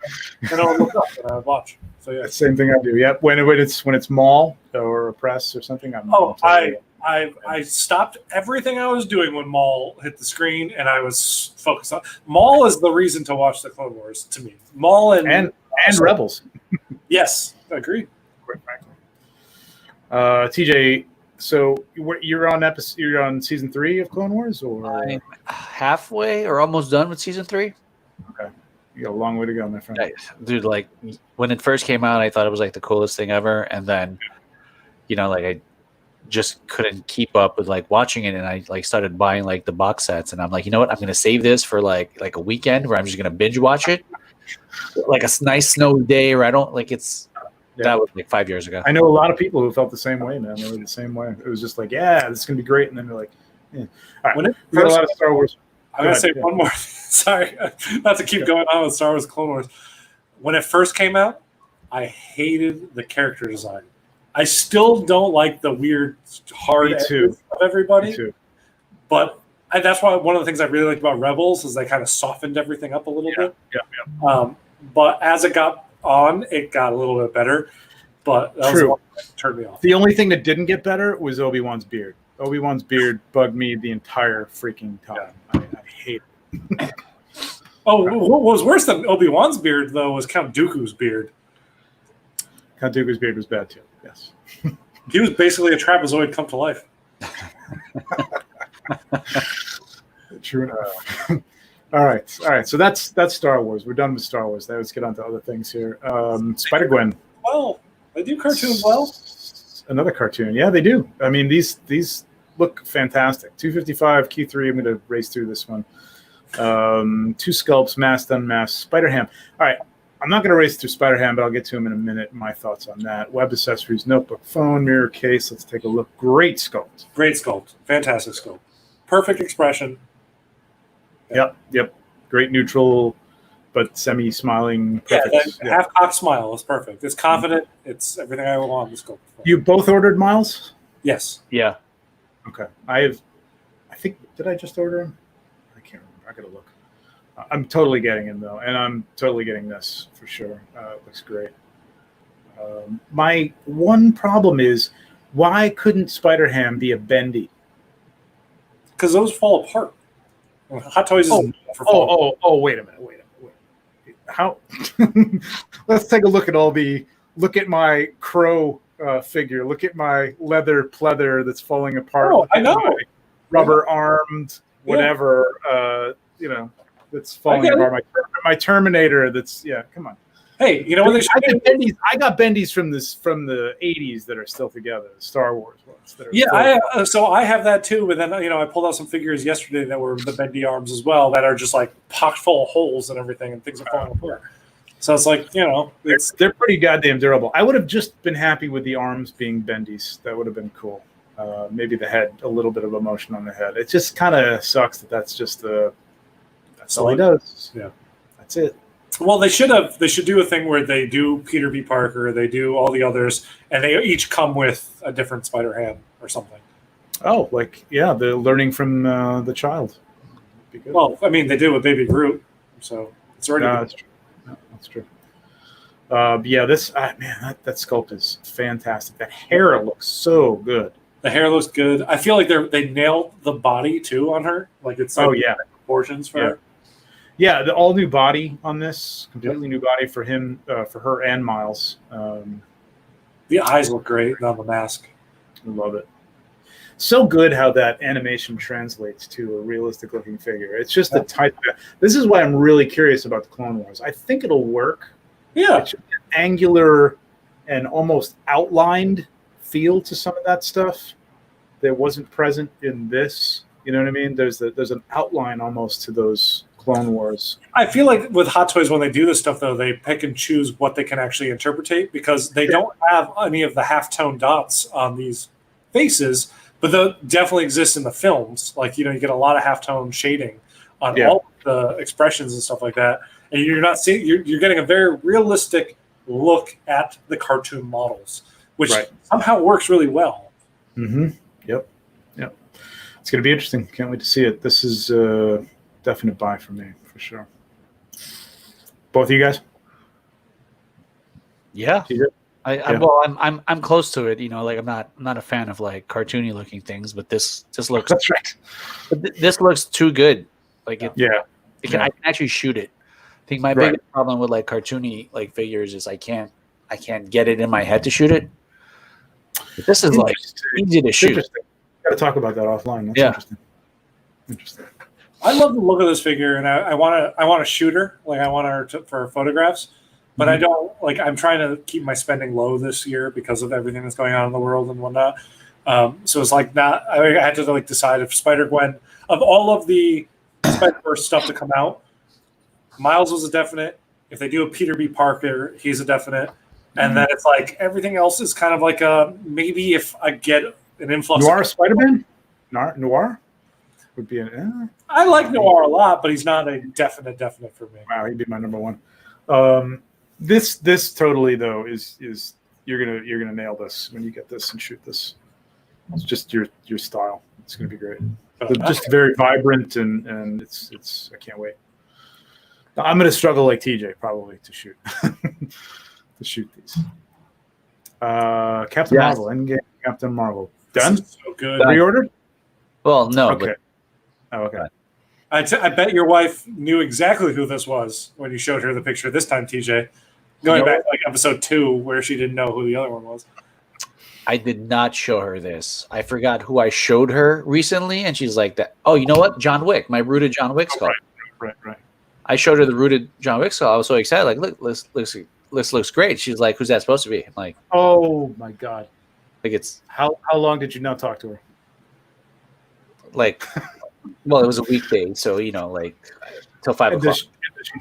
Then I'll look up and I'll watch. So yeah, same thing I do. Yep. When it's Maul or a press or something. I stopped everything I was doing when Maul hit the screen, and I was focused on Maul is the reason to watch the Clone Wars to me. Maul and Rebels. Yes, agreed. Quite frankly. TJ, so you're on season 3 of Clone Wars, or I'm halfway or almost done with season 3. Okay, you got a long way to go, my friend. Dude, like when it first came out, I thought it was like the coolest thing ever, and then like I just couldn't keep up with like watching it, and I like started buying like the box sets, and I'm like, you know what, I'm gonna save this for like a weekend where I'm just gonna binge watch it, like a nice snowy day, or I don't like it's. That was like 5 years ago. I know a lot of people who felt the same way, man. They were the same way. It was just like, this is going to be great. And then they're like, All right. When we got a lot of Star Wars. I'm going to say one more. Sorry. Not to keep going on with Star Wars Clone Wars. When it first came out, I hated the character design. I still don't like the weird, hard edges of everybody. Me too. But that's why one of the things I really like about Rebels is they kind of softened everything up a little bit. Yeah. But as it got on, it got a little bit better, but that was the one that turned me off. The only thing that didn't get better was Obi-Wan's beard. Obi-Wan's beard bugged me the entire freaking time. I hate it. What was worse than Obi-Wan's beard, though, was Count Dooku's beard. Count Dooku's beard was bad, too. Yes. He was basically a trapezoid come to life. True enough. All right. So that's Star Wars. We're done with Star Wars. Now let's get on to other things here. Spider-Gwen. Well, they do cartoons well. Another cartoon. Yeah, they do. I mean, these look fantastic. 255 Q3. I'm going to race through this one. 2 sculpts, masked, unmasked. Spider-Ham. All right. I'm not going to race through Spider-Ham, but I'll get to him in a minute. My thoughts on that. Web accessories, notebook, phone, mirror case. Let's take a look. Great sculpt. Great sculpt. Fantastic sculpt. Perfect expression. Yep. Great neutral, but semi-smiling. Half-cocked smile is perfect. It's confident. It's everything I want this sculpt. You both ordered Miles? Yes. Yeah. Okay. I think, did I just order him? I can't remember. I got to look. I'm totally getting him, though, and I'm totally getting this for sure. It looks great. My one problem is, why couldn't Spider-Ham be a bendy? Because those fall apart. Hot Toys is wait a minute. How? Let's take a look at my Crow figure. Look at my leather pleather that's falling apart. I know. Rubber armed, whatever. That's falling apart. My Terminator. Come on. Hey, you know what they should do? I got bendies from the 80s that are still together. The Star Wars ones. I have that too. But then I pulled out some figures yesterday that were the bendy arms as well that are just like pocked full of holes and everything, and things are falling apart. So it's like they're pretty goddamn durable. I would have just been happy with the arms being bendies. That would have been cool. Maybe the head, a little bit of emotion on the head. It just kind of sucks that's just that's all he does. Yeah, that's it. Well, they should do a thing where they do Peter B. Parker, they do all the others, and they each come with a different Spider-Ham or something. Oh, they're learning from the child. Be good. Well, I mean, they did with Baby Groot, so it's already. That's true. That sculpt is fantastic. That hair looks so good. The hair looks good. I feel like they nailed the body too on her. Like it's proportions for her. Yeah, the all new body on this, completely new body for him, for her and Miles. The eyes look great on the mask. I love it. So good how that animation translates to a realistic looking figure. It's just the type. This is why I'm really curious about the Clone Wars. I think it'll work. Yeah, it should be an angular and almost outlined feel to some of that stuff that wasn't present in this. You know what I mean? There's an outline almost to those Clone Wars. I feel like with Hot Toys, when they do this stuff, though, they pick and choose what they can actually interpretate because they don't have any of the halftone dots on these faces, but they definitely exist in the films. Like, you get a lot of halftone shading on all the expressions and stuff like that. And you're not seeing, you're getting a very realistic look at the cartoon models, which somehow works really well. Mm-hmm. Yep. It's going to be interesting. Can't wait to see it. This is a definite buy for me, for sure. Both of you guys? Yeah. I'm close to it. Like I'm not a fan of like cartoony looking things, but this looks. That's right. This looks too good. Like it. Yeah. I can actually shoot it. I think my biggest problem with like cartoony like figures is I can't get it in my head to shoot it. But this is like easy to shoot. Got to talk about that offline. That's interesting. I love the look of this figure, and I want to shoot her. Like I want her for photographs, but I don't like. I'm trying to keep my spending low this year because of everything that's going on in the world and whatnot. So it's like not. I had to like decide if Spider-Gwen of all of the Spider-Verse stuff to come out, Miles was a definite. If they do a Peter B. Parker, he's a definite. And then it's like everything else is kind of like a maybe if I get an influx. Noir Spider-Man? Noir? Would be I like Noir a lot, but he's not a definite for me. Wow, he'd be my number one. This totally though is you're gonna nail this when you get this and shoot this. It's just your style. It's gonna be great. Just very vibrant and it's I can't wait. I'm gonna struggle like TJ probably to shoot to shoot these. Captain Marvel, Endgame, Captain Marvel. Done? So good. Reordered? Well, no. Okay. Okay. I bet your wife knew exactly who this was when you showed her the picture this time, TJ. Going back to like episode 2 where she didn't know who the other one was. I did not show her this. I forgot who I showed her recently, and she's like, "That. Oh, you know what? John Wick, my rooted John Wick skull." Right. I showed her the rooted John Wick skull. I was so excited. Like, look, this looks great. She's like, "Who's that supposed to be?" I'm like, "Oh my god!" Like it's how long did you not talk to her? Like, well, it was a weekday, so like till 5 o'clock. She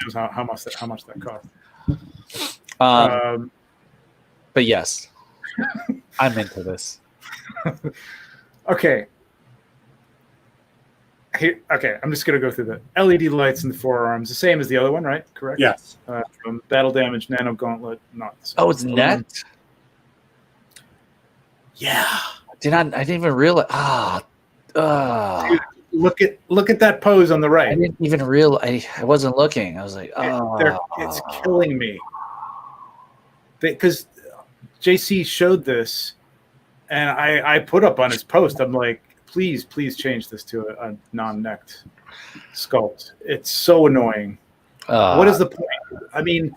knows how much that cost. But yes, I'm into this. Okay. I'm just gonna go through the LED lights in the forearms, the same as the other one, right? Correct. Yes. From Battle Damage Nano Gauntlet, not the same. Oh, it's net. Yeah. I didn't even realize. Dude, look at that pose on the right. I didn't even realize. I wasn't looking. I was like, it's killing me. Because JC showed this, and I put up on his post. I'm like, please change this to a non-necked sculpt. It's so annoying. What is the point? I mean,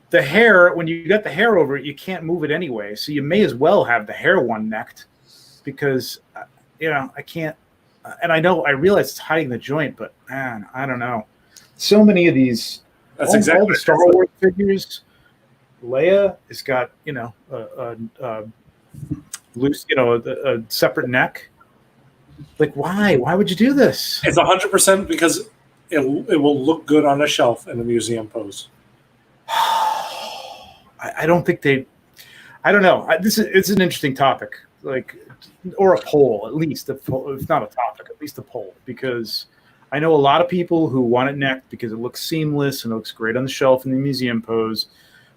the hair, when you got the hair over it, you can't move it anyway. So you may as well have the hair one necked because, I can't. And I realize it's hiding the joint, but man, I don't know. So many of these, all the Star Wars figures, Leia has got, a loose, a separate neck. Like, why? Why would you do this? It's 100% because it will look good on a shelf in a museum pose. I don't think I don't know. It's an interesting topic, or a poll at least. If not a topic, at least a poll, because I know a lot of people who want it necked because it looks seamless and it looks great on the shelf in the museum pose.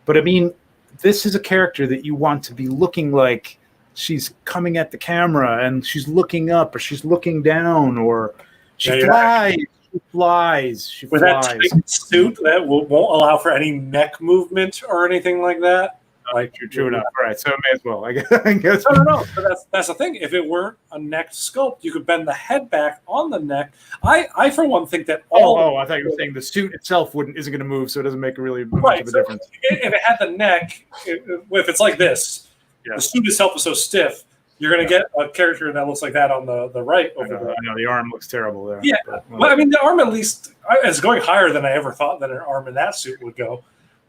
But I mean, this is a character that you want to be looking like she's coming at the camera and she's looking up or she's looking down or she flies. She with flies. That tight suit that won't allow for any neck movement or anything like that. You're true enough. All right, so it may as well. I guess. No. But that's the thing. If it weren't a necked sculpt, you could bend the head back on the neck. I for one think that all. I thought you were saying the suit itself isn't going to move, so it doesn't make really much of a difference. If it had the neck, if it's like this, the suit itself is so stiff. You're going to get a character that looks like that on the right over there. I know the arm looks terrible there. Yeah, but I mean the arm at least is going higher than I ever thought that an arm in that suit would go.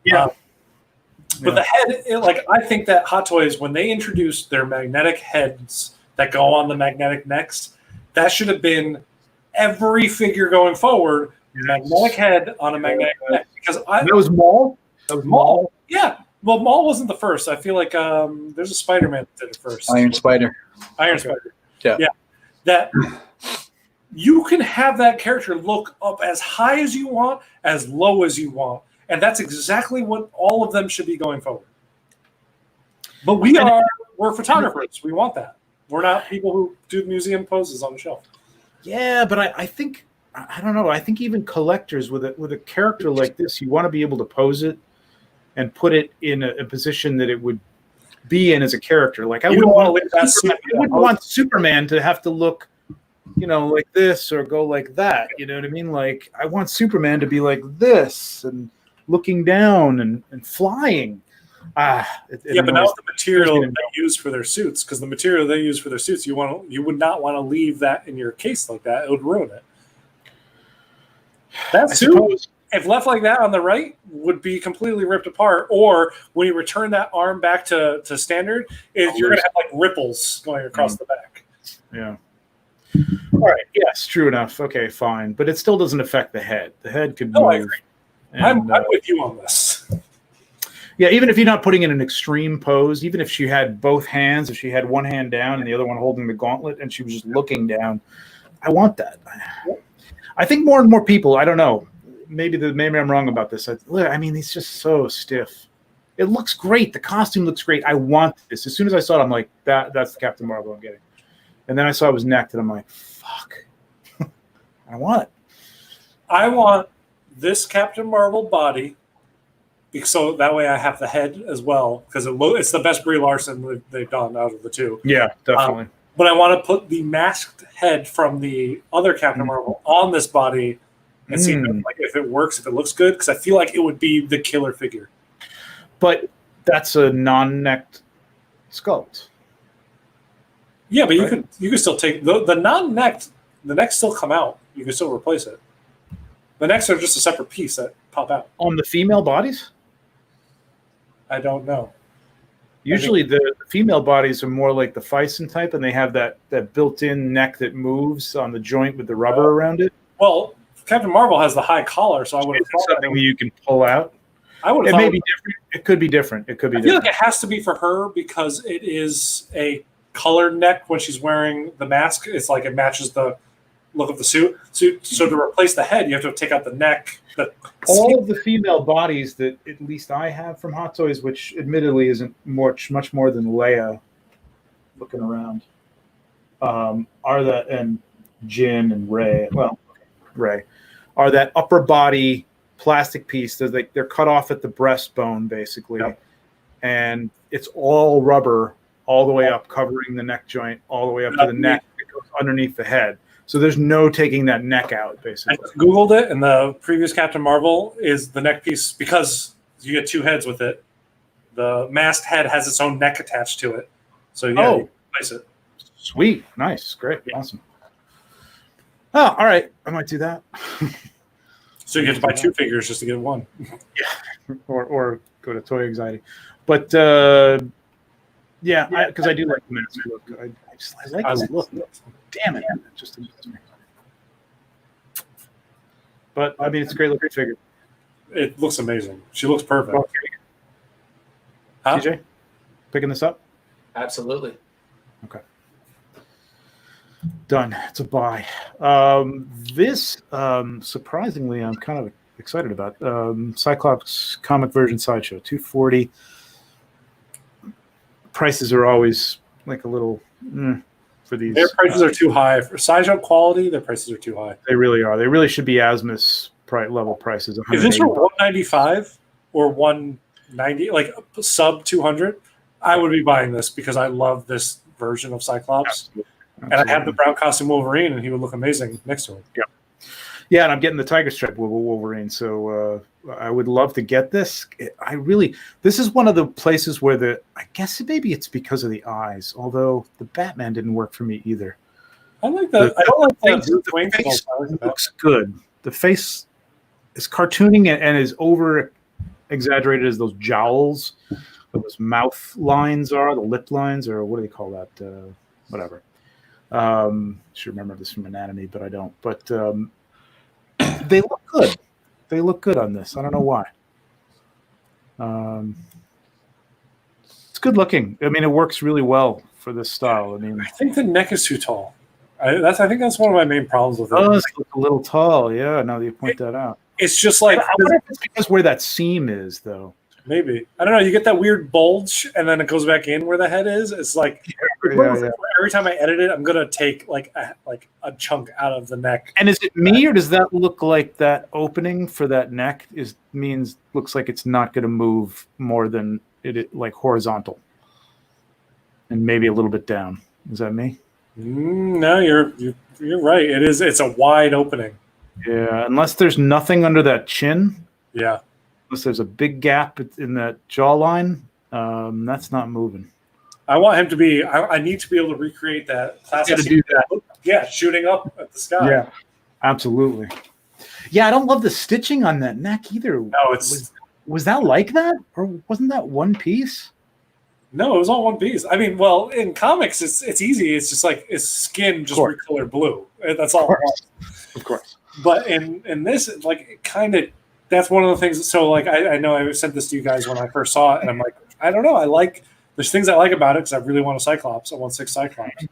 Yeah. But the head, I think that Hot Toys, when they introduced their magnetic heads that go on the magnetic necks, that should have been every figure going forward, magnetic head on a magnetic neck. Because that was Maul. That was Maul. Yeah. Well, Maul wasn't the first. I feel like there's a Spider-Man that did it first. Iron Spider. Spider. Yeah. That you can have that character look up as high as you want, as low as you want. And that's exactly what all of them should be going forward. But we're photographers. We want that. We're not people who do museum poses on the shelf. Yeah, but I think, I don't know. I think even collectors with a character like this, you want to be able to pose it and put it in a position that it would be in as a character. Like I wouldn't want Superman to have to look, like this or go like that. You know what I mean? Like I want Superman to be like this and looking down and flying. But now the material they use for their suits, because the material they use for their suits, you would not want to leave that in your case like that. It would ruin it. That suit, if left like that on the right, would be completely ripped apart. Or when you return that arm back to standard, you're going to have like ripples going across the back. Yeah. All right. Yes, true enough. Okay, fine. But it still doesn't affect the head. The head could move. I agree. I'm with you on this. Yeah, even if you're not putting in an extreme pose, even if she had both hands, if she had one hand down and the other one holding the gauntlet and she was just looking down, I want that. I think more and more people, I don't know, maybe I'm wrong about this. I mean, he's just so stiff. It looks great. The costume looks great. I want this. As soon as I saw it, I'm like, that's the Captain Marvel I'm getting. And then I saw it was necked, and I'm like, fuck. I want it. I want this Captain Marvel body, so that way I have the head as well, because it's the best Brie Larson they've done out of the two. Yeah, definitely. But I want to put the masked head from the other Captain Marvel on this body and see if it works, if it looks good, because I feel like it would be the killer figure. But that's a non-necked sculpt. Yeah, but you could still take the non-necked. The necks still come out. You can still replace it. The necks are just a separate piece that pop out on the female bodies. I don't know. Usually the female bodies are more like the Fison type, and they have that built-in neck that moves on the joint with the rubber around it. Well, Captain Marvel has the high collar, so I would have thought something that you can pull out. It may be different. It could be different. It could be. I feel like it has to be for her because it is a colored neck when she's wearing the mask. It's like it matches the look of the suit. So to replace the head, you have to take out the neck. All of the female bodies that at least I have from Hot Toys, which admittedly isn't much more than Leia, looking around, are that, and Jin and Rey. Well, Rey are that upper body plastic piece. They're cut off at the breastbone basically, and it's all rubber all the way up, covering the neck joint all the way up to the neck. It goes underneath the head. So there's no taking that neck out, basically. I Googled it, and the previous Captain Marvel is the neck piece because you get two heads with it. The masked head has its own neck attached to it. So, you replace it. Sweet. Nice. Great. Yeah. Awesome. Oh, all right. I might do that. So you get to buy two figures just to get one. Yeah. Or go to Toy Anxiety. But, because I do like the mask look. I like this look. Damn it. It just amuses me. But, I mean, it's a great looking figure. It looks amazing. She looks perfect. Okay. Huh? TJ, picking this up? Absolutely. Okay. Done. It's a buy. This, surprisingly, I'm kind of excited about. Cyclops comic version Sideshow, $240. Prices are always like a little for these. Their prices are too high for Sideshow quality. Their prices are too high. They really are. They really should be Asmus level prices. If this were $195 or $190, like sub 200, I would be buying this because I love this version of Cyclops. Absolutely. And I have the brown costume Wolverine, and he would look amazing next to him. Yeah. Yeah, and I'm getting the Tiger Stripe Wolverine, so I would love to get this. This is one of the places where I guess maybe it's because of the eyes, although the Batman didn't work for me either. I like that. I don't like the face looks good. The face is cartooning and is over exaggerated as those jowls, those mouth lines are, the lip lines, or what do they call that? Whatever. Should remember this from anatomy, but I don't. But they look good. They look good on this. I don't know why. It's good looking. I mean, it works really well for this style. I mean, I think the neck is too tall. I think that's one of my main problems with it. Oh, it's a little tall. Yeah, now that you point that out. It's just like, I wonder if it's because where that seam is, though. maybe. I don't know. You get that weird bulge, and then it goes back in where the head is. It's like every time I edit it, I'm gonna take like a chunk out of the neck. And is it me, or does that look like that opening for that neck looks like it's not going to move more than it like horizontal, and maybe a little bit down? Is that me? No, you're right. It is. It's a wide opening. Yeah, unless there's nothing under that chin. Yeah. Unless there's a big gap in that jawline, that's not moving. I want him to be. I need to be able to recreate that classic. To do that. Yeah, shooting up at the sky. Yeah, absolutely. Yeah, I don't love the stitching on that neck either. No, was that like that, or wasn't that one piece? No, it was all one piece. I mean, well, in comics, it's easy. It's just like his skin just recolored blue. That's all. Of course. But in this, like, it kind of, that's one of the things. So, like, I know I sent this to you guys when I first saw it, and I'm like, I don't know. There's things I like about it because I really want a Cyclops. I want 6 Cyclops.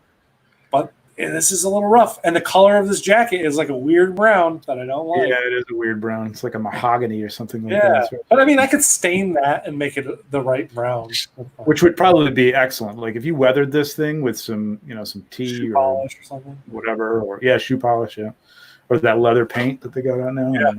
But this is a little rough. And the color of this jacket is like a weird brown that I don't like. Yeah, it is a weird brown. It's like a mahogany or something like that. Yeah. But I mean, I could stain that and make it the right brown. Which would probably be excellent. Like if you weathered this thing with some tea shoe or polish or something. Whatever. Or shoe polish, yeah. Or that leather paint that they got out now. Yeah.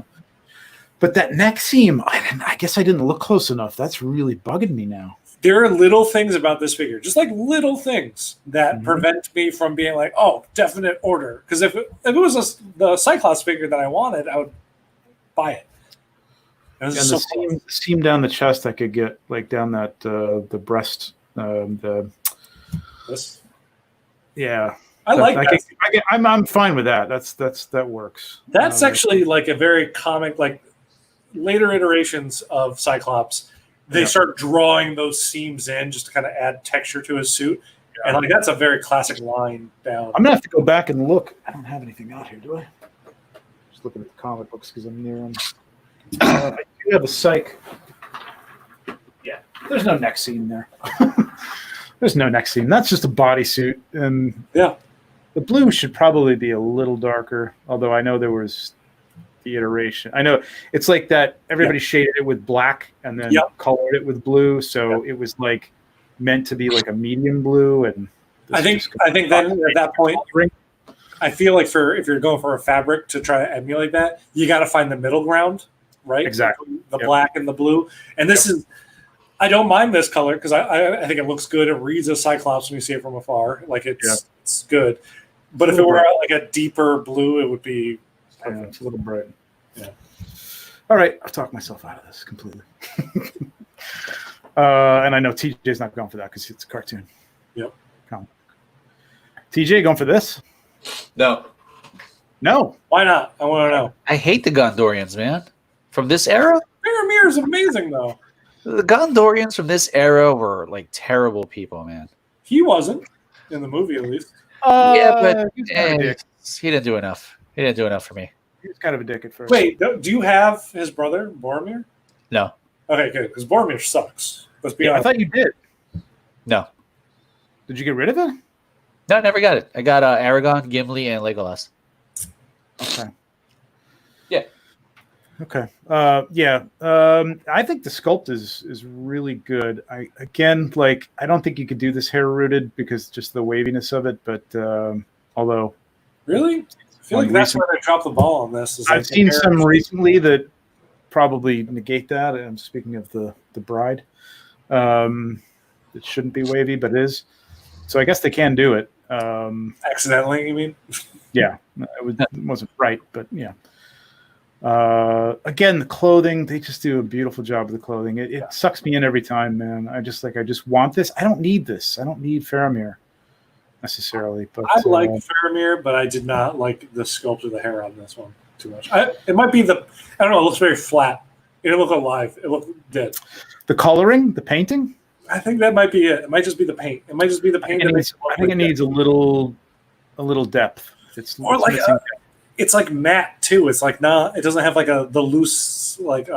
But that neck seam, I guess I didn't look close enough. That's really bugging me now. There are little things about this figure, just like little things that prevent me from being like, oh, definite order. Because if it was the Cyclops figure that I wanted, I would buy it. And the seam down the chest, I could get like down that the breast, this. Yeah, I like that. I'm fine with that. That works. That's actually like a very comic, like later iterations of Cyclops. They start drawing those seams in just to kind of add texture to his suit. Yeah. And like that's a very classic line down. I'm gonna have to go back and look. I don't have anything out here, do I? Just looking at the comic books because I'm near them. I do have a psych. Yeah, there's no neck seam there. There's no neck seam. That's just a bodysuit, and the blue should probably be a little darker. Although I know there was the iteration. I know it's like that. Everybody shaded it with black and then colored it with blue, so it was like meant to be like a medium blue. And I think then at that point, I feel like if you're going for a fabric to try to emulate that, you got to find the middle ground, right? Exactly. The black and the blue, and this is. I don't mind this color because I think it looks good. It reads as Cyclops when you see it from afar. Like it's good. But if it were like a deeper blue, it would be. It's a little bright. Yeah. All right, I've talked myself out of this completely. And I know TJ's not going for that because it's a cartoon. Yep. TJ going for this? No. Why not? I want to know. I hate the Gondorians, man. From this era? Faramir is amazing, though. The Gondorians from this era were like terrible people, man. He wasn't in the movie, at least. But he didn't do enough. He didn't do enough for me. He was kind of a dick at first. Wait, do you have his brother, Boromir? No. Okay, good. Because Boromir sucks. Let's be honest. I thought you did. No. Did you get rid of it? No, I never got it. I got Aragorn, Gimli, and Legolas. Okay. Yeah. Okay. I think the sculpt is really good. I don't think you could do this hair rooted because just the waviness of it, but although really? I feel like that's where they dropped the ball on this. I've seen some recently that probably negate that. I'm speaking of the bride. It shouldn't be wavy, but it is. So I guess they can do it. Accidentally, you mean? Yeah, it wasn't right, but yeah. Again, the clothing, they just do a beautiful job of the clothing. It sucks me in every time, man. I just want this. I don't need this. I don't need Faramir necessarily. But I like Faramir, but I did not like the sculpt of the hair on this one too much. It might be I don't know, it looks very flat. It didn't look alive. It looked dead. The coloring, the painting? I think that might be it. It might just be the paint. It might just be the paint. I think it needs a little a little depth. It's like it's like matte too. It's like not. It doesn't have like the loose like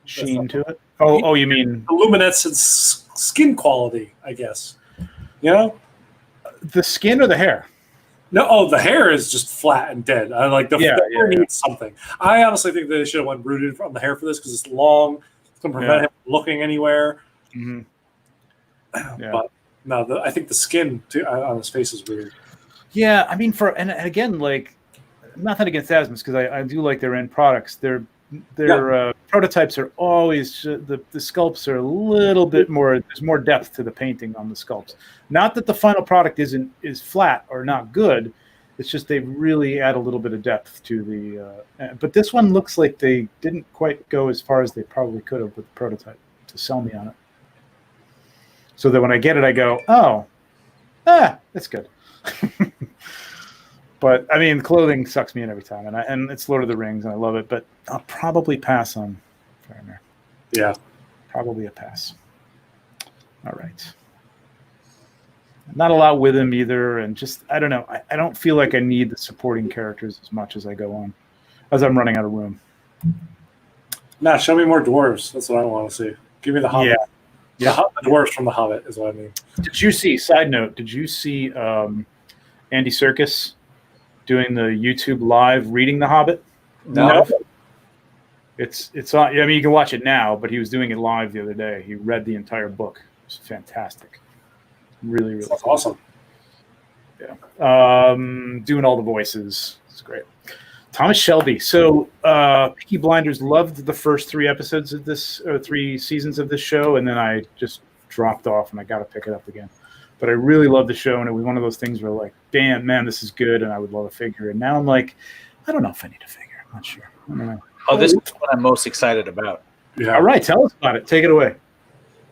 sheen to it. Oh, you mean the luminescent skin quality? I guess. You know, the skin or the hair. No, the hair is just flat and dead. I like the hair needs something. I honestly think they should have went rooted on the hair for this because it's long. It's going to prevent him from looking anywhere. Mm-hmm. Yeah. But no, I think the skin on his face is weird. Yeah, I mean, and again, like, nothing against Asmus because I do like their end products. Their prototypes are always the sculpts are a little bit more. There's more depth to the painting on the sculpts. Not that the final product is flat or not good. It's just they really add a little bit of depth to the. But this one looks like they didn't quite go as far as they probably could have with the prototype to sell me on it. So that when I get it, I go, that's good. But I mean, clothing sucks me in every time, and it's Lord of the Rings, and I love it. But I'll probably pass on Faramir. Yeah, probably a pass. All right. Not a lot with him either, and just I don't know. I don't feel like I need the supporting characters as much as I go on, as I'm running out of room. Nah, show me more dwarves. That's what I want to see. Give me the Hobbit. Yeah. The dwarves from the Hobbit is what I mean. Side note, did you see Andy Serkis doing the YouTube live reading The Hobbit? No. It's on. I mean, you can watch it now, but he was doing it live the other day. He read the entire book. It's fantastic. Really, really. That's awesome. Yeah. Doing all the voices. It's great. Thomas Shelby. So, Peaky Blinders loved the first 3 episodes of this, or 3 seasons of this show, and then I just dropped off, and I got to pick it up again. But I really loved the show, and it was one of those things where, like, damn, man, this is good, and I would love a figure. And now I'm like, I don't know if I need a figure. I'm not sure. I don't know. Oh, this is what I'm most excited about. Yeah. All right, tell us about it. Take it away.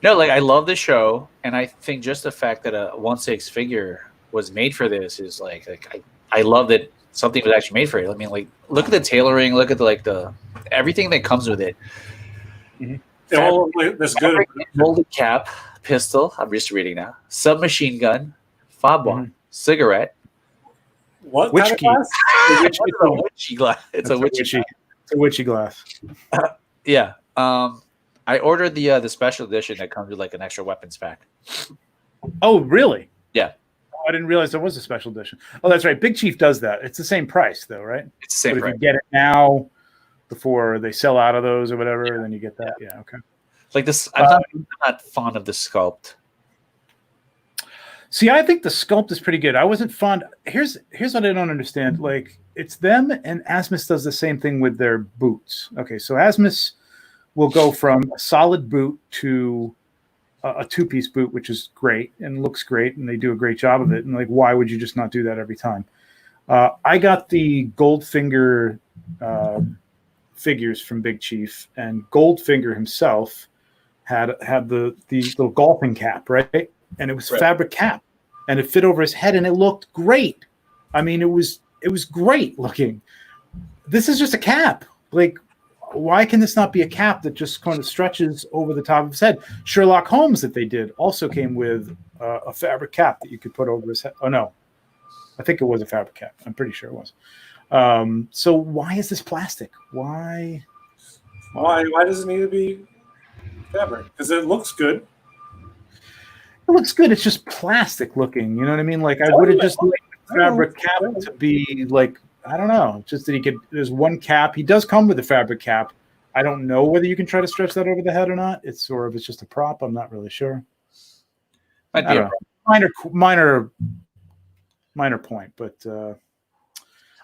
No, like, I love the show, and I think just the fact that a 1/6 figure was made for this is like I love that something was actually made for it. I mean, like, look at the tailoring, look at the everything that comes with it. Mm-hmm. All this good molded cap, pistol. I'm just reading now. Submachine gun, fob one, cigarette. What? Witch key. It's a witchy glass. It's a witchy glass. Yeah. I ordered the special edition that comes with like an extra weapons pack. Oh, really? Yeah. I didn't realize there was a special edition. Oh, that's right. Big Chief does that. It's the same price, though, right? It's the same but price. If you get it now before they sell out of those or whatever, then you get that. Yeah, okay. Like this, I'm not fond of the sculpt. See, I think the sculpt is pretty good. I wasn't fond. Here's what I don't understand. Like, it's them, and Asmus does the same thing with their boots. Okay, so Asmus will go from a solid boot to a 2-piece boot, which is great and looks great, and they do a great job of it. And like, why would you just not do that every time? I got the Goldfinger figures from Big Chief, and Goldfinger himself had the little golfing cap, right? And it was a fabric cap, and it fit over his head, and it looked great. I mean, it was great looking. This is just a cap. Like, why can this not be a cap that just kind of stretches over the top of his head? Sherlock Holmes that they did also came with a fabric cap that you could put over his head. Oh, no. I think it was a fabric cap. I'm pretty sure it was. So why is this plastic? Why does it need to be fabric? Because it looks good. It looks good. It's just plastic looking. You know what I mean? Like, I would have just liked the fabric cap to be like, I don't know. Just that there's one cap. He does come with a fabric cap. I don't know whether you can try to stretch that over the head or not. It's just a prop. I'm not really sure. Might be a minor point, but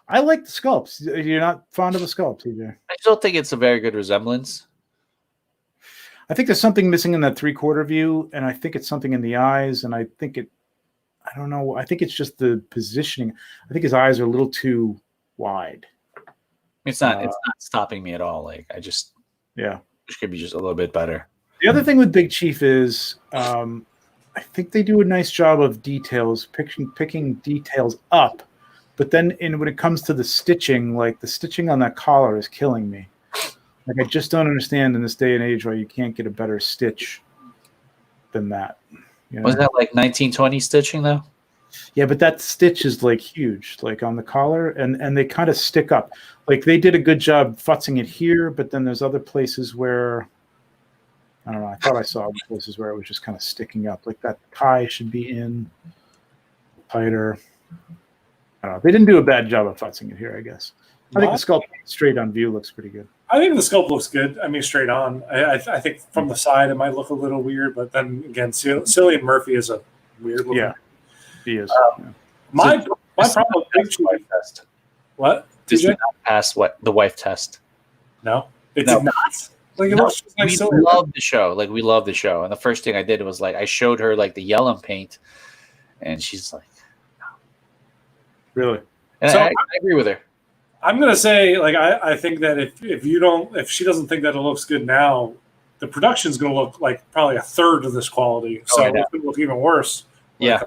I like the sculpts. You're not fond of the sculpt, TJ? I still think it's a very good resemblance. I think there's something missing in that 3/4 view, and I think it's something in the eyes, and I don't know. I think it's just the positioning. I think his eyes are a little too wide. It's not stopping me at all. Like, I just which could be just a little bit better. The other thing with Big Chief is I think they do a nice job of details, picking details up, but then when it comes to the stitching, like the stitching on that collar is killing me. Like, I just don't understand in this day and age why you can't get a better stitch than that. You know? Was that like 1920 stitching though? Yeah, but that stitch is like huge, like on the collar, and they kind of stick up. Like they did a good job futzing it here, but then there's other places where I don't know. I thought I saw places where it was just kind of sticking up. Like that tie should be in tighter. I don't know. They didn't do a bad job of futzing it here, I guess. I think the sculpt straight on view looks pretty good. I think the sculpt looks good. I mean, straight on. I think from the side it might look a little weird, but then again, Cillian Murphy is a weird looking. Yeah, he is. My problem with Big Chief test. What? Did not pass the wife test? No, it did not. Like, it looks just like we love the show. Like, we love the show. And the first thing I did was like I showed her like the yellow paint, and she's like, no. Really? And So I agree with her. I'm gonna say, like, I think that if she doesn't think that it looks good now, the production's gonna look like probably a third of this quality. So it's gonna look even worse. Yeah.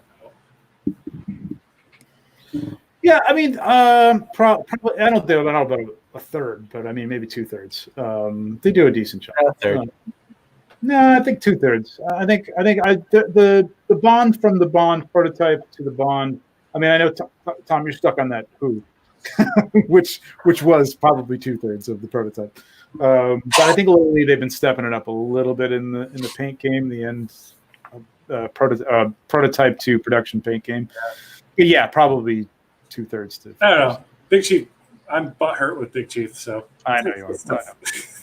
Yeah, I mean, probably I don't know about a third, but I mean maybe 2/3. They do a decent job. A third. No, I think 2/3. I think the Bond from the Bond prototype to the Bond. I mean, I know Tom, you're stuck on that who, which was probably 2/3 of the prototype. But I think lately they've been stepping it up a little bit in the paint game, the end prototype to production paint game. Yeah, probably 2/3 to. I don't know. Big Chief. I'm butthurt with Big Chief, so I know you are. I know.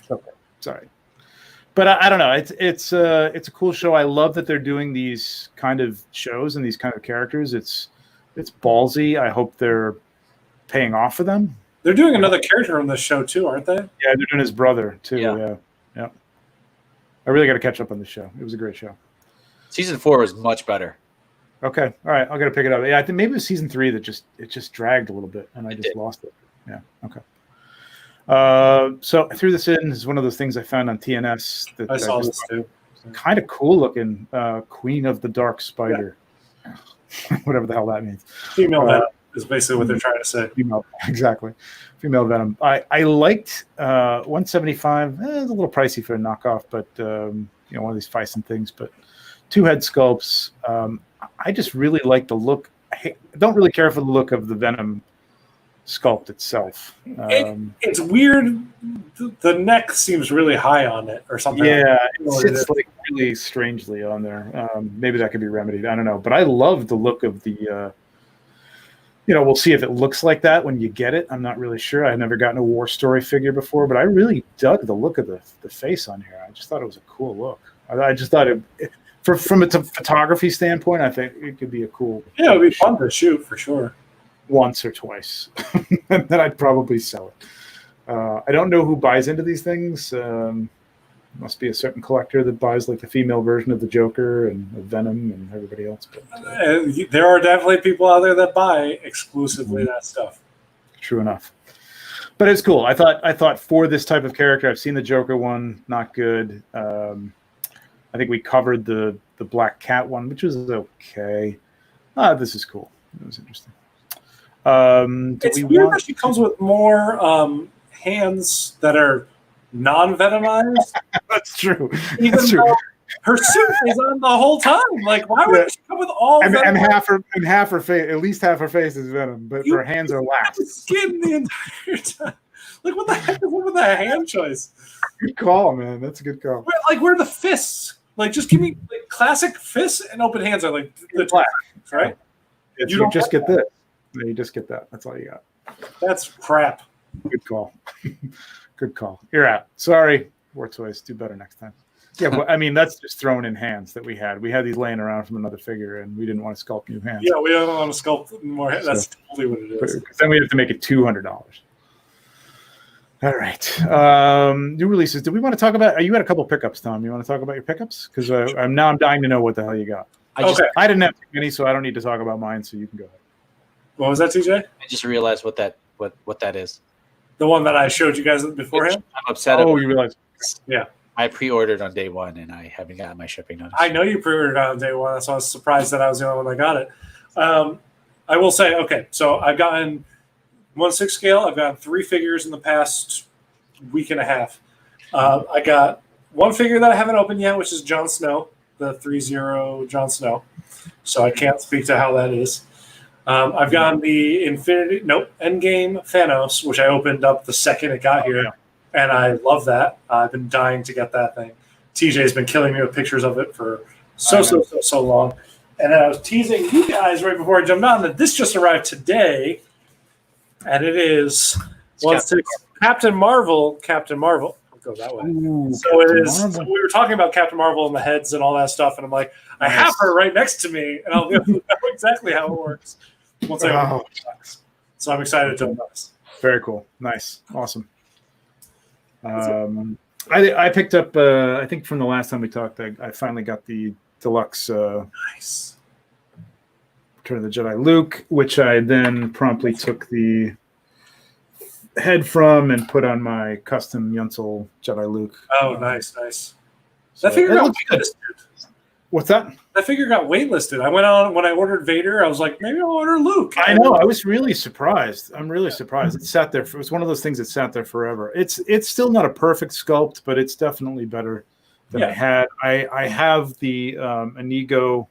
Okay, sorry, but I don't know. It's a cool show. I love that they're doing these kind of shows and these kind of characters. It's ballsy. I hope they're paying off for them. They're doing another character on this show too, aren't they? Yeah, they're doing his brother too. Yeah. I really got to catch up on the show. It was a great show. Season 4 was much better. Okay, all right. I got to pick it up. Yeah, I think maybe it was season 3 that just dragged a little bit, and I just lost it. Yeah. Okay. So I threw this in. This is one of those things I found on TNS that I saw this too. Kind of cool looking. Queen of the Dark Spider. Yeah. Whatever the hell that means. Female Venom is basically what they're trying to say. Female, exactly. Female Venom. I liked 175. It's a little pricey for a knockoff, but one of these Fison things. But 2 head sculpts. I just really like the look. I don't really care for the look of the Venom sculpt itself. It's weird. The neck seems really high on it or something. Yeah, it's like really strangely on there. Maybe that could be remedied. I don't know. But I love the look of the we'll see if it looks like that when you get it. I'm not really sure. I've never gotten a War Story figure before, but I really dug the look of the face on here. I just thought it was a cool look. I just thought from a photography standpoint, I think it could be a cool. Yeah, it'd be fun to shoot for sure. Once or twice, and then I'd probably sell it. I don't know who buys into these things. Must be a certain collector that buys like the female version of the Joker and of Venom and everybody else. But there are definitely people out there that buy exclusively that stuff. True enough. But it's cool. I thought for this type of character, I've seen the Joker one, not good. I think we covered the Black Cat one, which was okay. This is cool. It was interesting. It's weird that she comes with more hands that are non-venomized. That's true. Even though her suit is on the whole time. Like, why would she come with all and half her face, at least half her face is venom, but her hands are last. Skin the entire time. Like, what the heck is up with that hand choice? Good call, man. That's a good call. Where are the fists? Like, just give me like, classic fists and open hands are like the class, right? You just get this. No, you just get that. That's all you got. That's crap. Good call. Good call. You're out. Sorry, War Toys. Do better next time. Yeah, but I mean, that's just thrown in hands that we had. We had these laying around from another figure, and we didn't want to sculpt new hands. Yeah, we don't want to sculpt more hands. That's totally what it is. Then we have to make it $200. All right. New releases. Do we want to talk about? You had a couple pickups, Tom. You want to talk about your pickups? Because I'm dying to know what the hell you got. I didn't have too many, so I don't need to talk about mine. So you can go ahead. What was that, TJ? I just realized what that is. The one that I showed you guys beforehand? I'm upset. Oh, you realized? Yeah. I pre-ordered on day 1, and I haven't gotten my shipping notice. I know you pre-ordered on day 1, so I was surprised that I was the only one that got it. I will say, okay, so I've gotten 1/6 scale. I've gotten 3 figures in the past week and a half. I got one figure that I haven't opened yet, which is Jon Snow, the 3-0 Jon Snow. So I can't speak to how that is. I've gotten the Endgame Thanos, which I opened up the second it got here, and I love that. I've been dying to get that thing. TJ's been killing me with pictures of it for so long. And then I was teasing you guys right before I jumped on that this just arrived today, and it is Captain Marvel. Go that way. Ooh, so it is. So we were talking about Captain Marvel and the heads and all that stuff, and I'm like, I have her right next to me, and I'll know exactly how it works once I open the box. So I'm excited to jump on this. Very cool. Nice. Awesome. I picked up. I think from the last time we talked, I finally got the Deluxe. Nice. Return of the Jedi Luke, which I then promptly took the head from and put on my custom Yunzel Jedi Luke. Oh, nice. That figure got waitlisted. What's that? That figure got waitlisted. I went on when I ordered Vader. I was like, maybe I'll order Luke. I know. I was really surprised. I'm really surprised. It sat there. It was one of those things that sat there forever. It's still not a perfect sculpt, but it's definitely better than I had. I have the Inigo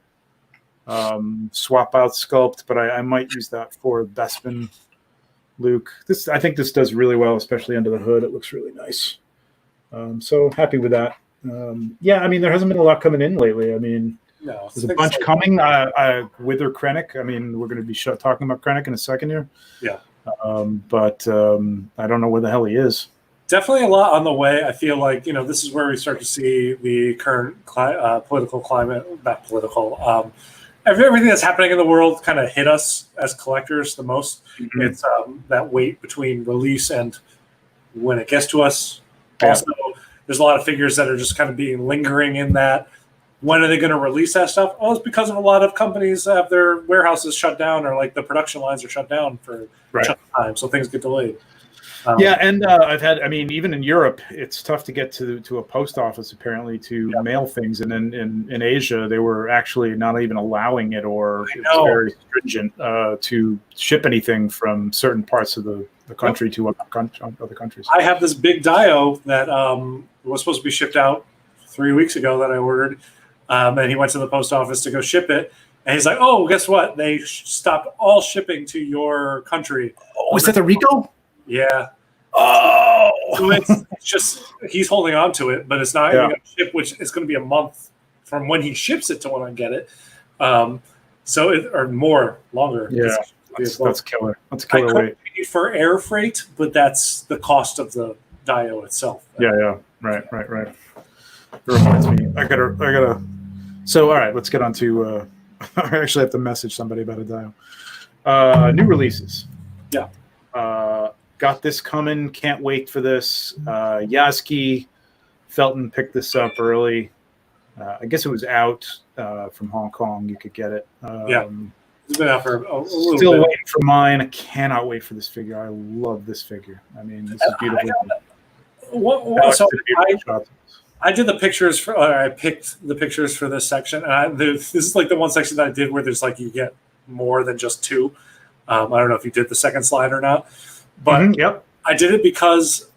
swap out sculpt, but I might use that for Bespin Luke. I think this does really well, especially under the hood. It looks really nice. So happy with that. I mean, there hasn't been a lot coming in lately. I mean, there's a bunch coming. Wither Cranek. I mean, we're going to be talking about Cranek in a second here. Yeah. But I don't know where the hell he is. Definitely a lot on the way. I feel like, this is where we start to see the current political climate, not political, everything that's happening in the world kind of hit us as collectors the most. Mm-hmm. It's that wait between release and when it gets to us. Yeah. Also, there's a lot of figures that are just kind of lingering in that. When are they going to release that stuff? Well, it's because of a lot of companies have their warehouses shut down, or like the production lines are shut down for time, so things get delayed. And even in Europe, it's tough to get to a post office apparently to mail things, and then in Asia they were actually not even allowing it, or it was very stringent to ship anything from certain parts of the country to other countries. I have this big Dio that was supposed to be shipped out 3 weeks ago that I ordered, and he went to the post office to go ship it, and he's like, "Oh, guess what? They stopped all shipping to your country." Oh, is that the Rico? Yeah. Oh. So it's just he's holding on to it, but it's not even going to ship, which is going to be a month from when he ships it to when I get it. Or longer. Yeah. That's killer. That's a killer weight. I pay for air freight, but that's the cost of the Dio itself. Yeah. Right. It reminds me. I gotta. So all right, let's get on to. I actually have to message somebody about a Dio. New releases. Yeah. Got this coming. Can't wait for this. Yasky Felton picked this up early. I guess it was out from Hong Kong. You could get it. It's been out for a little still bit. waiting for mine. I cannot wait for this figure. I love this figure. I mean, this is beautiful. I did the pictures I picked the pictures for this section. And this is like the one section that I did where there's like you get more than just two. I don't know if you did the second slide or not. But I did it because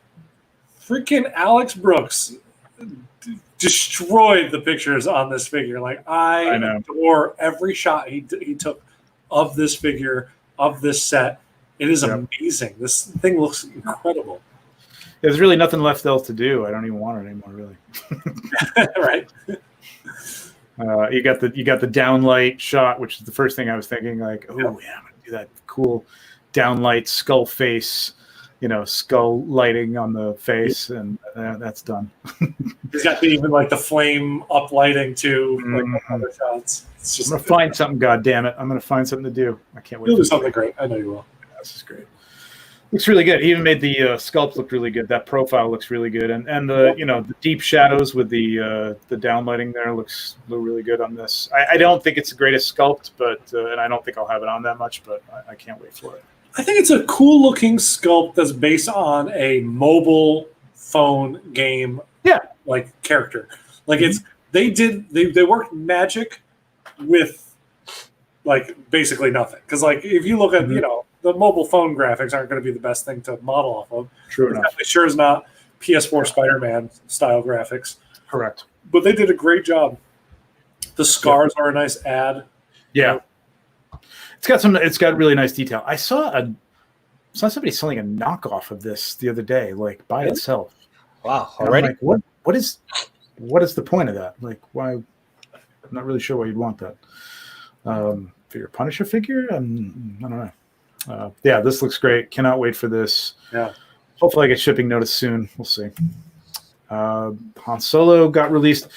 freaking Alex Brooks destroyed the pictures on this figure. Like I adore every shot he took of this figure, of this set. It is amazing. This thing looks incredible. There's really nothing left else to do. I don't even want it anymore, really. Right. You got the downlight shot, which is the first thing I was thinking. Like, I'm gonna do that cool downlight skull face, skull lighting on the face, and that's done. He's got even like the flame up lighting too, like other shots. It's just I'm gonna find something. God damn it! I'm gonna find something to do. I can't wait. You'll do something great. I know you will. This is great. Looks really good. He even made the sculpt look really good. That profile looks really good, and the the deep shadows with the downlighting there looks really good on this. I don't think it's the greatest sculpt, but and I don't think I'll have it on that much, but I can't wait for it. I think it's a cool looking sculpt that's based on a mobile phone game, like character. Like they worked magic with like basically nothing. Because like if you look at the mobile phone graphics aren't going to be the best thing to model off of. True enough. It sure is not PS4 Spider-Man style graphics. Correct. But they did a great job. The scars are a nice add. Yeah. It's got really nice detail. I saw somebody selling a knockoff of this the other day, like by itself. Wow, And already? I'm like, what is the point of that? Like, why? I'm not really sure why you'd want that. For your Punisher figure, I don't know. Yeah, this looks great. Cannot wait for this. Yeah. Hopefully I get shipping notice soon. We'll see. Han Solo got released.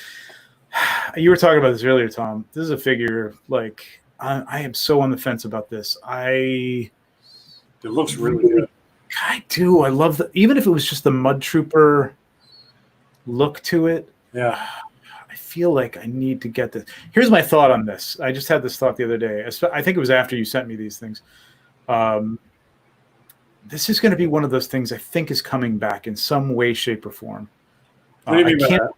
You were talking about this earlier, Tom. This is a figure, like, I am so on the fence about this. It looks really good. I do. I love even if it was just the Mud Trooper look to it. Yeah. I feel like I need to get this. Here's my thought on this. I just had this thought the other day. I think it was after you sent me these things. This is going to be one of those things I think is coming back in some way, shape, or form. What do you mean by that?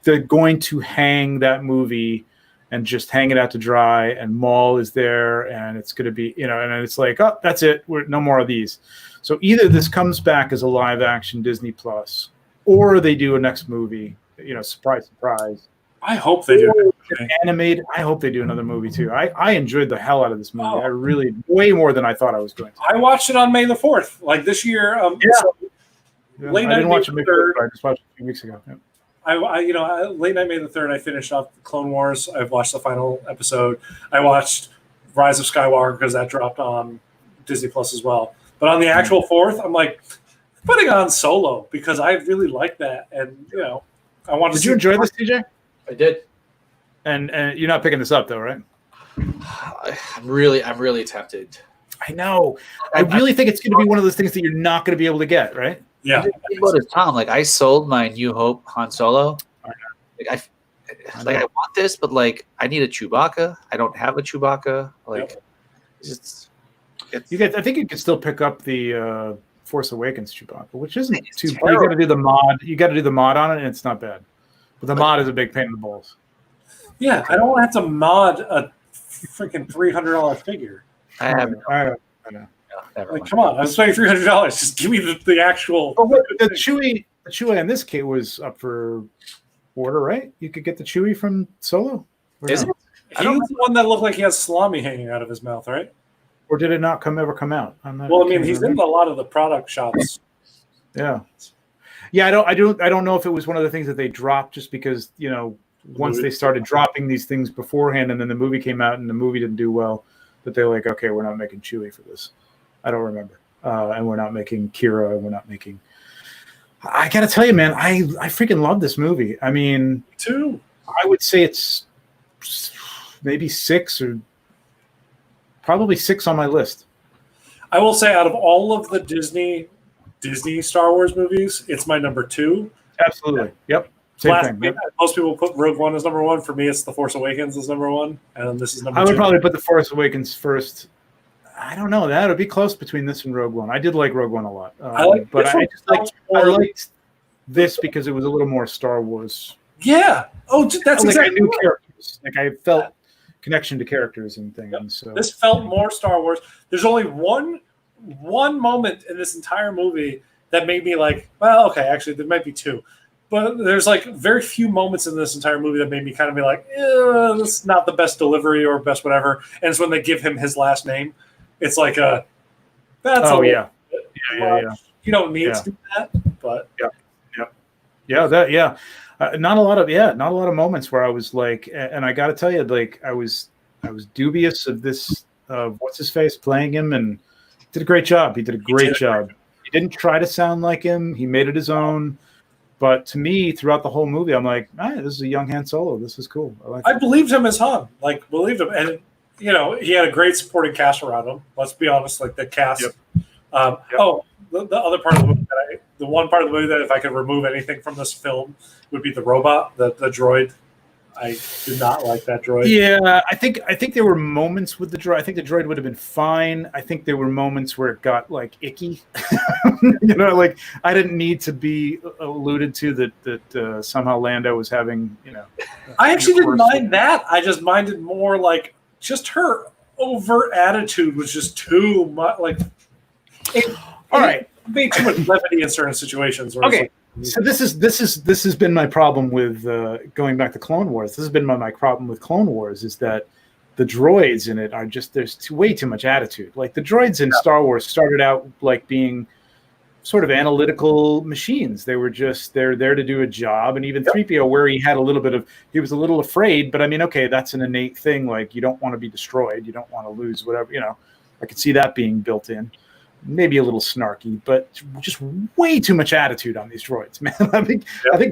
They're going to hang that movie and just hang it out to dry, and Maul is there, and it's going to be, and it's like, oh, that's it. No more of these. So either this comes back as a live action Disney Plus, or they do a next movie, surprise, surprise. I hope they do. Animated. I hope they do another movie too. I enjoyed the hell out of this movie. I really, way more than I thought I was going to. I watched it on May the 4th, like this year. Late night I didn't watch it. May the 3rd. I just watched it a few weeks ago. Yeah. Late night May the 3rd, I finished off Clone Wars. I've watched the final episode. I watched Rise of Skywalker because that dropped on Disney Plus as well. But on the actual 4th, I'm like putting on Solo because I really like that, and I want to. Did you enjoy this, TJ? I did. And you're not picking this up though, right? I'm really tempted. I know. I really think it's going to be one of those things that you're not going to be able to get, right? Yeah. What is Tom? Like, I sold my New Hope Han Solo. I want this, but like, I need a Chewbacca. I don't have a Chewbacca. Like, I think you can still pick up the Force Awakens Chewbacca, which isn't too bad. You got to do the mod. You got to do the mod on it, and it's not bad. But the mod is a big pain in the balls. Yeah, I don't want to have to mod a freaking $300 figure. I know. Like, come on, I'm spending $300. Just give me the actual. Oh, the Chewie on this kit was up for order, right? You could get the Chewie from Solo. Is it? He's the one that looked like he has salami hanging out of his mouth, right? Or did it not ever come out? He's in a lot of the product shots. Yeah. Yeah, I don't know if it was one of the things that they dropped just because, once they started dropping these things beforehand and then the movie came out and the movie didn't do well, that they're like, okay, we're not making Chewie for this. I don't remember. And we're not making Kira, and we're not making. I got to tell you, man, I freaking love this movie. I mean, Me too. I would say it's maybe 6 or probably 6 on my list. I will say, out of all of the Disney Star Wars movies, it's my number 2. Absolutely. Yep. Same thing. Yep. Most people put Rogue One as number 1. For me, it's The Force Awakens as number 1, and this is number 2. I would probably put The Force Awakens first. I don't know. That would be close between this and Rogue One. I did like Rogue One a lot, I liked this because it was a little more Star Wars. Yeah. Oh, that's exactly. I knew characters. Like I felt connection to characters and things. Yep. So this felt more Star Wars. There's only one moment in this entire movie that made me like, well, okay, actually, there might be 2. But there's like very few moments in this entire movie that made me kind of be like, this is not the best delivery or best whatever. And it's when they give him his last name. It's like that's yeah. You don't need to do that, but not a lot of moments where I was like, and I got to tell you, like I was dubious of this what's his face playing him, and did a great job. He did a great job. He didn't try to sound like him. He made it his own. But to me, throughout the whole movie, I'm like, this is a young Han Solo. This is cool. I believed him as Han. Like, believed him. And, he had a great supporting cast around him. Let's be honest. Like, the cast. Yep. Oh, the other part of the movie, the one part of the movie that if I could remove anything from this film would be the robot, the droid. I did not like that droid. Yeah, I think there were moments with the droid. I think the droid would have been fine. I think there were moments where it got like icky. Like I didn't need to be alluded to that somehow Lando was having. I actually didn't mind that. I just minded more like just her overt attitude was just too much. Like, all right, made too much levity in certain situations. Okay. So this has been my problem with going back to Clone Wars. This has been my problem with Clone Wars is that the droids in it are just there's way too much attitude. Like the droids in Star Wars started out like being sort of analytical machines. They were just they're there to do a job. And even 3PO, where he had a little bit of he was a little afraid, but I mean, okay, that's an innate thing. Like you don't want to be destroyed, you don't want to lose whatever, you know. I could see that being built in. Maybe a little snarky, but just way too much attitude on these droids, man. I think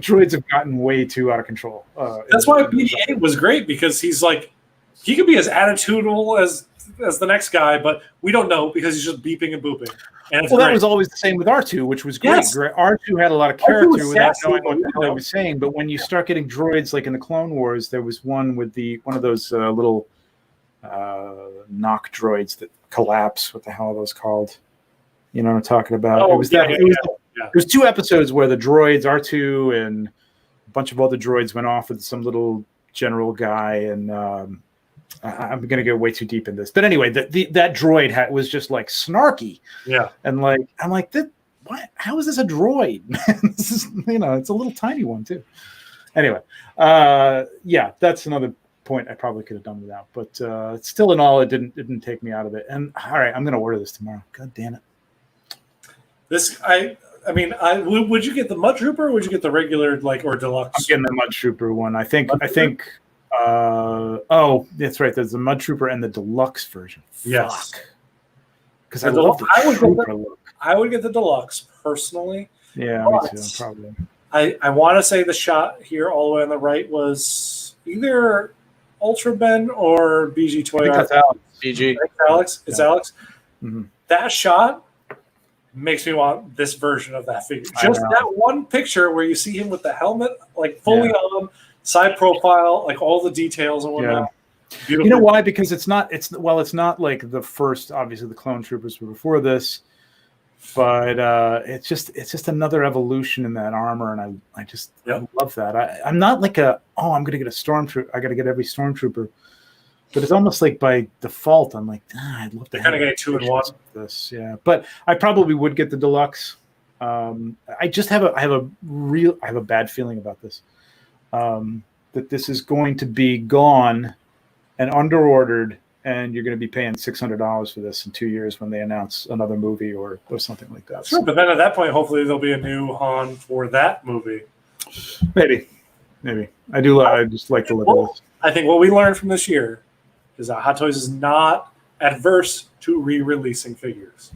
droids have gotten way too out of control. That's why BB-8 was great, because he's like he could be as attitudinal as the next guy, but we don't know because he's just beeping and booping. And well, that was always the same with R2, which was great. Yes. R2 had a lot of character without knowing what the hell he know. was saying. But when you start getting droids, like in the Clone Wars, there was one with one of those little knock droids that collapse. What the hell are those called? You know what I'm talking about? Oh, It was 2 episodes where the droids, R2 and a bunch of other droids, went off with some little general guy, and I'm going to go way too deep in this. But anyway, that droid was just like snarky. Yeah. And like, I'm like, what? How is this a droid? This is, it's a little tiny one too. Anyway, yeah, that's another point I probably could have done without. But still in all, it didn't take me out of it. And all right, I'm going to order this tomorrow. God damn it. Would you get the Mud Trooper or would you get the regular or deluxe? I'm getting the Mud Trooper one. I think that's right. There's the Mud Trooper and the deluxe version. Yes. Because I love the Trooper look. I would get the deluxe personally. Yeah, me too, probably. I want to say the shot here all the way on the right was either Ultra Ben or BG Toy Art. That's Alex. BG. Alex. It's Alex. Mm-hmm. That shot makes me want this version of that figure. Just that one picture where you see him with the helmet, fully on, side profile, all the details and whatnot. Yeah. Beautiful. You know why? Because it's not like the first, obviously the Clone Troopers were before this, but it's just another evolution in that armor, and I love that. I'm not like I'm gonna get a stormtrooper. I gotta get every stormtrooper. But it's almost like by default, I'm like, I'd love to kind of get 2 in 1. This, yeah. But I probably would get the deluxe. I just have a bad feeling about this. That this is going to be gone and underordered, and you're going to be paying $600 for this in 2 years when they announce another movie or something like that. Sure, but then at that point, hopefully there'll be a new Han for that movie. Maybe. I do. I just like the look of this. I think what we learned from this year is that Hot Toys is not adverse to re-releasing figures.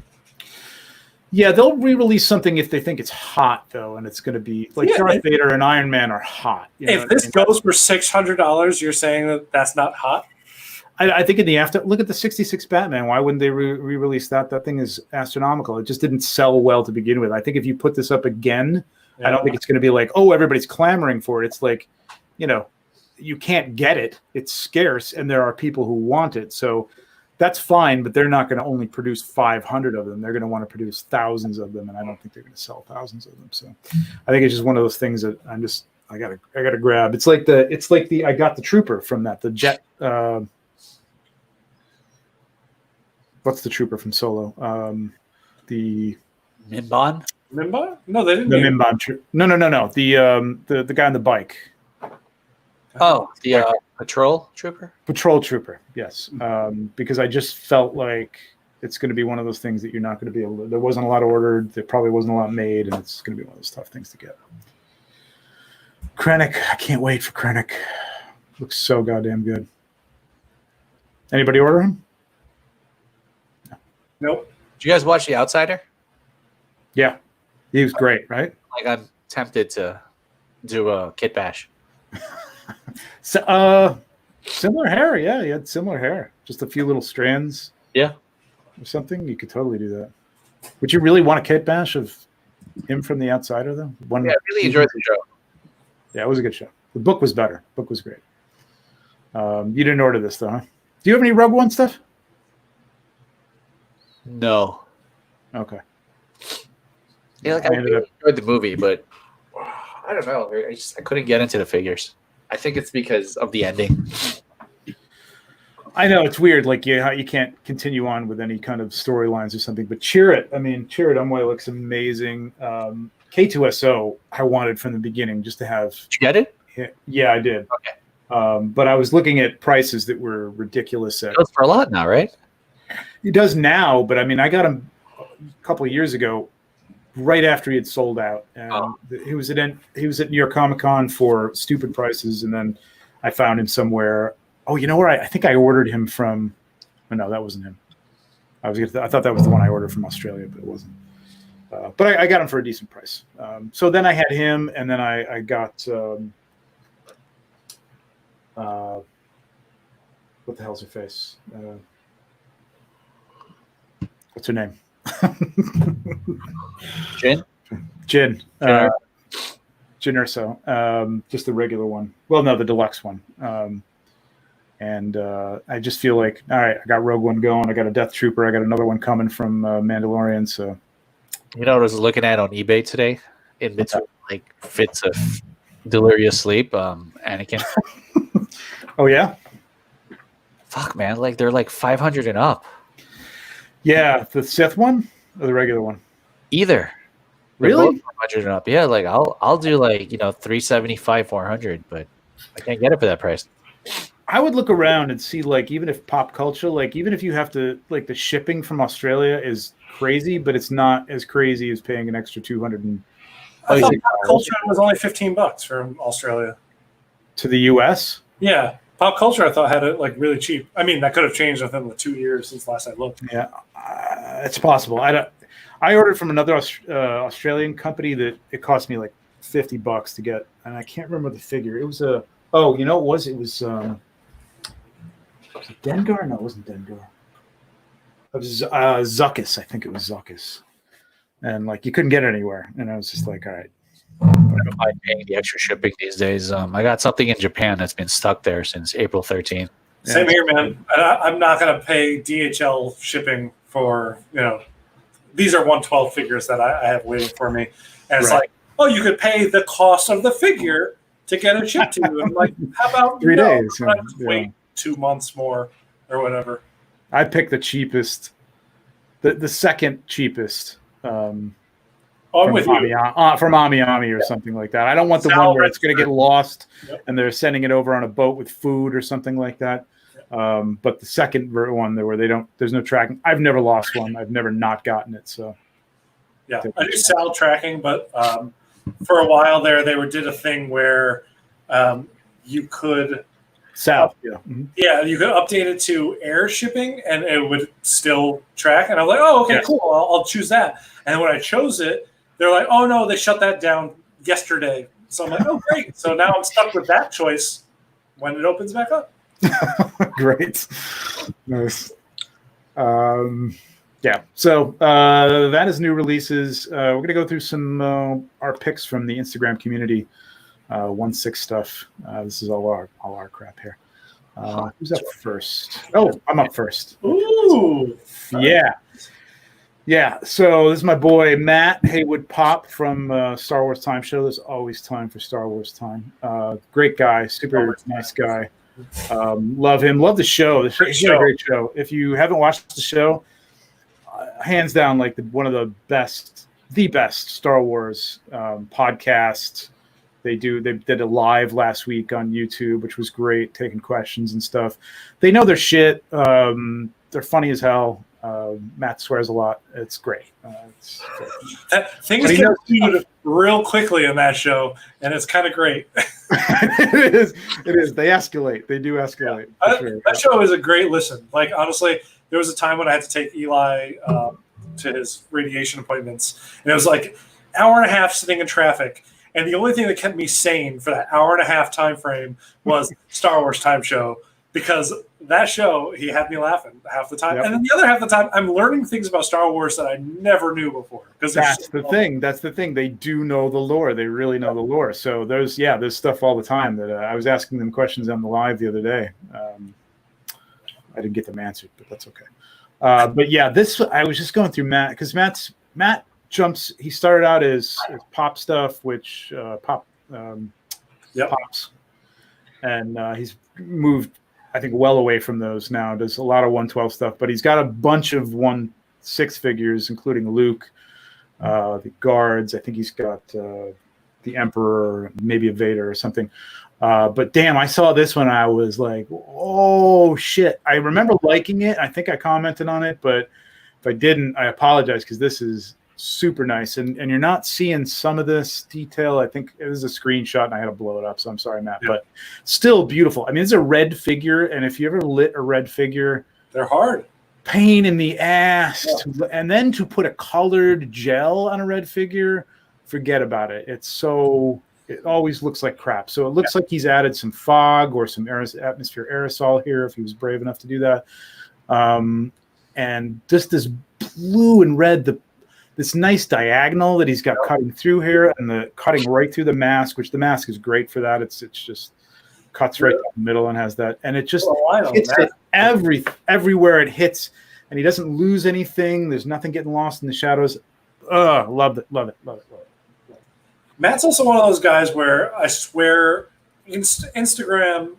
Yeah, they'll re-release something if they think it's hot, though, and it's going to be Darth Vader and Iron Man are hot. If this goes for $600, you're saying that that's not hot? I think in the after, look at the 66 Batman. Why wouldn't they re-release that? That thing is astronomical. It just didn't sell well to begin with. I think if you put this up again, I don't think it's going to be like, oh, everybody's clamoring for it. It's like, you can't get it. It's scarce, and there are people who want it. So that's fine, but they're not going to only produce 500 of them. They're going to want to produce thousands of them, and I don't think they're going to sell thousands of them. So I think it's just one of those things that I gotta grab. It's like the I got the Trooper from that, the jet. What's the Trooper from Solo? The Mimban? Mimban? No, they didn't. The Mimban. No. The guy on the bike. Oh, the Patrol Trooper? Patrol Trooper, yes. Because I just felt like it's going to be one of those things that you're not going to be able to. There wasn't a lot ordered. There probably wasn't a lot made, and it's going to be one of those tough things to get. Cranek, I can't wait for Cranek. Looks so goddamn good. Anybody order him? No. Nope. Did you guys watch The Outsider? Yeah. He was great, right? I'm tempted to do a kit bash. So, similar hair, yeah. He had similar hair, just a few little strands, yeah, or something. You could totally do that. Would you really want a kit bash of him from The Outsider, though? I really enjoyed the show. Yeah, it was a good show. The book was better. The book was great. You didn't order this, though, huh? Do you have any Rogue One stuff? No. Okay. Yeah, I really enjoyed the movie, but I don't know. I couldn't get into the figures. I think it's because of the ending. I know it's weird. You can't continue on with any kind of storylines or something. But Chirrut Umway looks amazing. K2SO, I wanted from the beginning just to have. Did you get it? Yeah, I did. Okay. But I was looking at prices that were ridiculous. It goes for a lot now, right? He does now, but I mean, I got him a couple of years ago, right after he had sold out, and he was at New York Comic Con for stupid prices, and then I found him somewhere. Oh, you know where I think I ordered him from? Oh, no, that wasn't him. I thought that was the one I ordered from Australia, but it wasn't. But I got him for a decent price. So then I had him, and then I got what the hell's her face? What's her name? Jin? Jin Urso. Just the regular one. Well, no, the deluxe one. And I just feel like, all right, I got Rogue One going. I got a Death Trooper. I got another one coming from Mandalorian. So, you know what I was looking at on eBay today? In between like fits of delirious sleep, Anakin. Oh yeah. Fuck, man! Like they're like 500 and up. Yeah, the Sith one or the regular one? Either. Really? 500 and up. Yeah, like I'll do like 375, 400, but I can't get it for that price. I would look around and see, like, even if pop culture, like, even if you have to, like, the shipping from Australia is crazy, but it's not as crazy as paying an extra $200. I thought pop culture was only $15 from Australia To the US? Yeah, pop culture I thought had it like really cheap. I mean, that could have changed within the 2 years since last I looked. Yeah, it's possible. I ordered from another Australian company that it cost me like $50 to get, and I can't remember the figure. It was it was it Dengar? No, it wasn't Dengar. It was Zuckus. I think it was Zuckus. And like you couldn't get it anywhere, and I was just like, all right. I don't mind paying the extra shipping these days. I got something in Japan that's been stuck there since April 13th. Same here, man. I'm not going to pay DHL shipping for, these are 112 figures that I have waiting for me. And it's like, oh, you could pay the cost of the figure to get it shipped to you. And like, how about 3 days? Wait 2 months more or whatever. I picked the cheapest, the second cheapest. I'm with you. From Ami or something like that. I don't want the one where it's going to get lost and they're sending it over on a boat with food or something like that. But the second one where there's no tracking. I've never lost one. I've never not gotten it. So yeah, I do SAL tracking, but for a while there, they did a thing where you could SAL. Yeah, you could update it to air shipping and it would still track. And I'm like, oh, okay, cool. I'll choose that. And when I chose it, they're like, oh, no, they shut that down yesterday. So I'm like, oh, great. So now I'm stuck with that choice when it opens back up. Great. Nice. Yeah. So that is new releases. We're going to go through some our picks from the Instagram community. 1/6 stuff. This is all our crap here. Who's up first? Oh, I'm up first. Ooh. Yeah. So this is my boy Matt Haywood Pop from Star Wars Time Show. There's always time for Star Wars time. Great guy, super nice guy. Love him. Love the show. He's got a great show. If you haven't watched the show, hands down, like one of the best Star Wars podcasts. They did a live last week on YouTube, which was great, taking questions and stuff. They know their shit. They're funny as hell. Matt swears a lot. It's great. Things get heated real quickly in that show, and it's kind of great. It is. They escalate. They do escalate. Yeah. Sure. That show is a great listen. Like, honestly, there was a time when I had to take Eli to his radiation appointments, and it was like an hour and a half sitting in traffic. And the only thing that kept me sane for that hour and a half time frame was Star Wars Time Show, because that show, he had me laughing half the time. Yep. And then the other half of the time, I'm learning things about Star Wars that I never knew before. Because that's the thing. That's the thing. They do know the lore. They really know the lore. So there's stuff all the time that I was asking them questions on the live the other day. I didn't get them answered, but that's okay. But yeah, I was just going through Matt, because Matt jumps. He started out as pop stuff, which pops, and he's moved, I think, well away from those now. Does a lot of 112 stuff, but he's got a bunch of 1/6 figures, including Luke, the guards. I think he's got the the Emperor, maybe a Vader or something. But damn, I saw this one. I was like, oh shit. I remember liking it. I think I commented on it, but if I didn't, I apologize, because this is super nice. And you're not seeing some of this detail. I think it was a screenshot and I had to blow it up. So I'm sorry, Matt, but still beautiful. I mean, it's a red figure. And if you ever lit a red figure, they're hard. Pain in the ass. And then to put a colored gel on a red figure, forget about it. It always looks like crap. So it looks like he's added some fog or some atmosphere aerosol here, if he was brave enough to do that. And just this blue and red, this nice diagonal that he's got cutting through here, and the cutting right through the mask, which the mask is great for that. It's just cuts right down the middle and has that, and it just hits it everywhere it hits, and he doesn't lose anything. There's nothing getting lost in the shadows. Love it. Matt's also one of those guys where I swear Instagram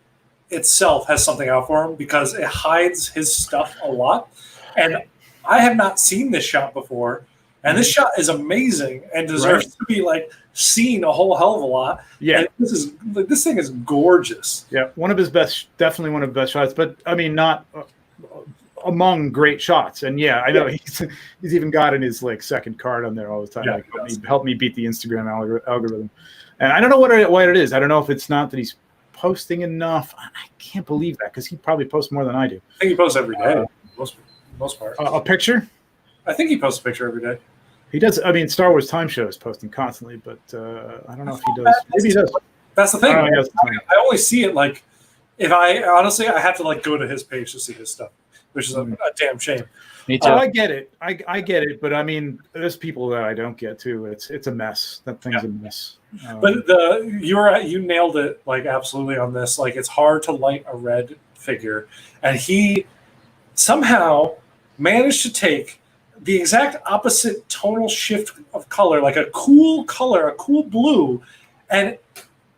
itself has something out for him, because it hides his stuff a lot. And I have not seen this shot before. And this shot is amazing and deserves to be like seen a whole hell of a lot. Yeah, and this thing is gorgeous. Yeah, definitely one of the best shots. But I mean, not among great shots. And yeah, I know he's even got in his like second card on there all the time. Yeah, like, help me beat the Instagram algorithm. And I don't know what it is. I don't know if it's not that he's posting enough. I can't believe that, because he probably posts more than I do. I think he posts every day. Most part. A picture? I think he posts a picture every day. He does. I mean, Star Wars Time Show is posting constantly, but I don't know if he does. Maybe he does. That's the thing. I only see it like if I have to like go to his page to see his stuff, which is a damn shame. Me too. I get it. I get it, but I mean, there's people that I don't get too. It's a mess. That thing's a mess. But you nailed it like absolutely on this. Like, it's hard to light a red figure, and he somehow managed to take the exact opposite tonal shift of color, like a cool color, a cool blue, and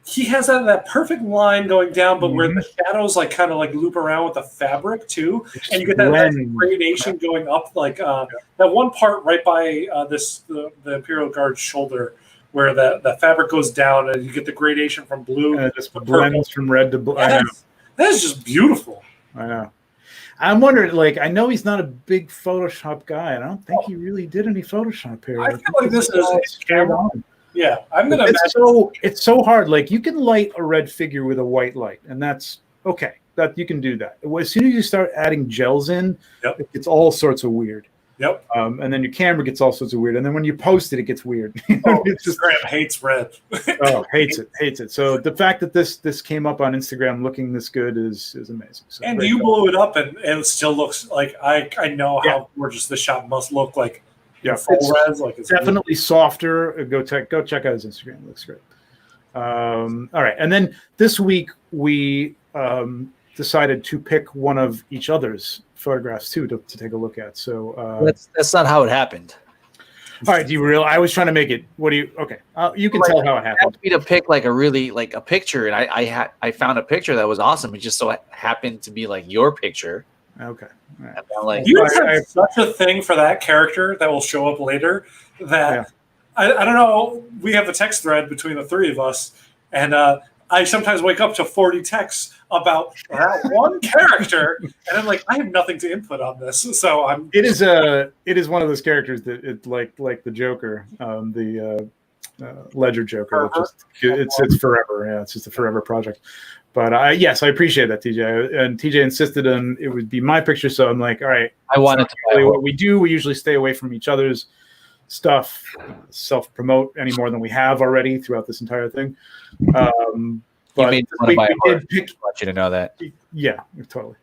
he has that perfect line going down, but where the shadows like kind of like loop around with the fabric too, and you get that gradation going up, like that one part right by the Imperial Guard's shoulder, where the fabric goes down, and you get the gradation from blue, and it just blends from red to blue. That is just beautiful. I know. I'm wondering, like, I know he's not a big Photoshop guy, and I don't think he really did any Photoshop here. I feel like this is camera. Yeah, I'm gonna. It's so hard. Like, you can light a red figure with a white light, and that's okay. That you can do that. As soon as you start adding gels in, it gets all sorts of weird. Yep. And then your camera gets all sorts of weird, and then when you post it, it gets weird. Instagram hates red. Hates it. So the fact that this came up on Instagram looking this good is amazing. So and you blew it up, and it still looks like I know how gorgeous the shot must look like. Yeah, it's definitely softer. Go check out his Instagram. It looks great. All right, and then this week we decided to pick one of each other's photographs too to take a look at. So that's not how it happened. All right, I was trying to make it. What do you? Okay, you can tell how it happened. Me to pick like a picture, and I found a picture that was awesome. It just so happened to be like your picture. Okay. Right. And I'm like, you have such a thing for that character that will show up later. That I don't know. We have a text thread between the three of us, and I sometimes wake up to 40 texts about that one character, and I'm like, I have nothing to input on this. So I'm. It is one of those characters that it like the Joker, the Ledger Joker. It's forever. Yeah, it's just a forever project. But yes, I appreciate that, TJ. And TJ insisted on it would be my picture, so I'm like, all right. I wanted to. Really what we do, we usually stay away from each other's stuff, self-promote any more than we have already throughout this entire thing. But we did want you to know that. Yeah, totally.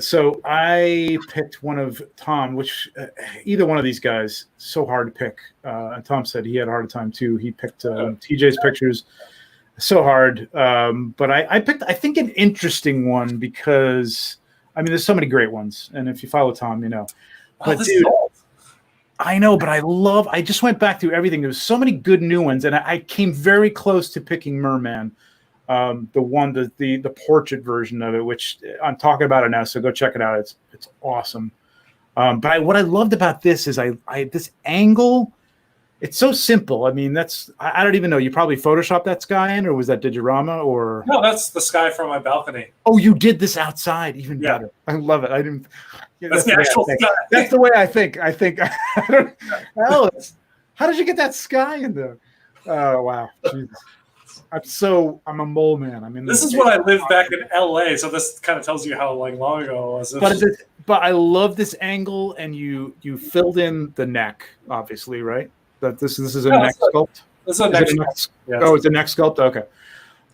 So I picked one of Tom, which either one of these guys, so hard to pick. And Tom said he had a hard time too. He picked TJ's pictures. So hard. But I picked, I think, an interesting one because, I mean, there's so many great ones. And if you follow Tom, you know. But dude, I know, but I just went back through everything. There was so many good new ones. And I came very close to picking Merman, the portrait version of it, which I'm talking about it now. So go check it out. It's awesome. But what I loved about this is this angle, it's so simple. I mean, I don't even know. You probably photoshopped that sky in, or was that Digirama, or? No, that's the sky from my balcony. Oh, you did this outside, even better. I love it. I didn't. That's the actual sky. That's the way I think. I don't. Alex, how did you get that sky in there? Oh wow, Jesus. I'm a mole man. This is when I lived back in LA, so this kind of tells you how long ago it was. But I love this angle, and you filled in the neck, obviously, right? That this is a neck sculpt. This is a neck sculpt. Yeah. Oh, it's a neck sculpt. Okay,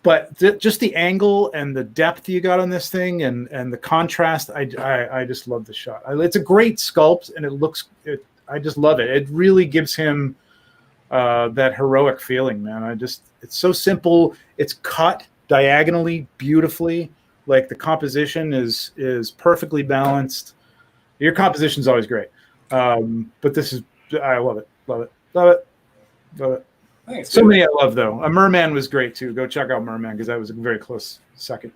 but just the angle and the depth you got on this thing, and the contrast, I just love the shot. It's a great sculpt, and I just love it. It really gives him that heroic feeling, man. It's so simple. It's cut diagonally beautifully. Like the composition is perfectly balanced. Your composition is always great, but this is I love it. Thanks, so many I love though. A Merman was great too. Go check out Merman because that was a very close second.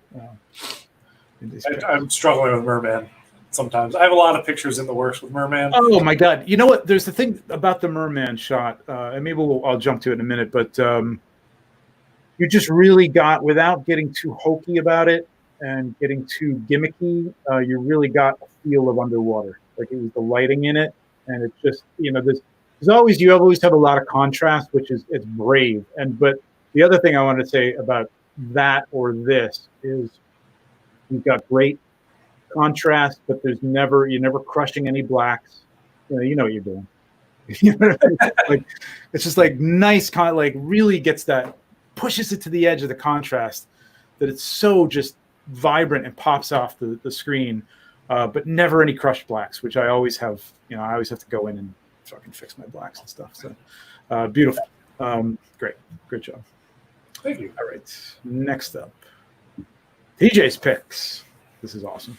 I'm struggling with Merman sometimes. I have a lot of pictures in the works with Merman. Oh my god! You know what? There's the thing about the Merman shot, and maybe I'll jump to it in a minute. But you just really got, without getting too hokey about it and getting too gimmicky, you really got a feel of underwater. Like it was the lighting in it, and it's just you always have a lot of contrast, which it's brave. But the other thing I wanted to say about that or this is you've got great contrast, but you're never crushing any blacks. You know what you're doing. Like it's just like nice, like really pushes it to the edge of the contrast, that it's so just vibrant and pops off the screen, but never any crushed blacks, which I always have. I always have to go in and fucking fix my blacks and stuff. So beautiful, great job. Thank you. All right, next up, TJ's picks. This is awesome.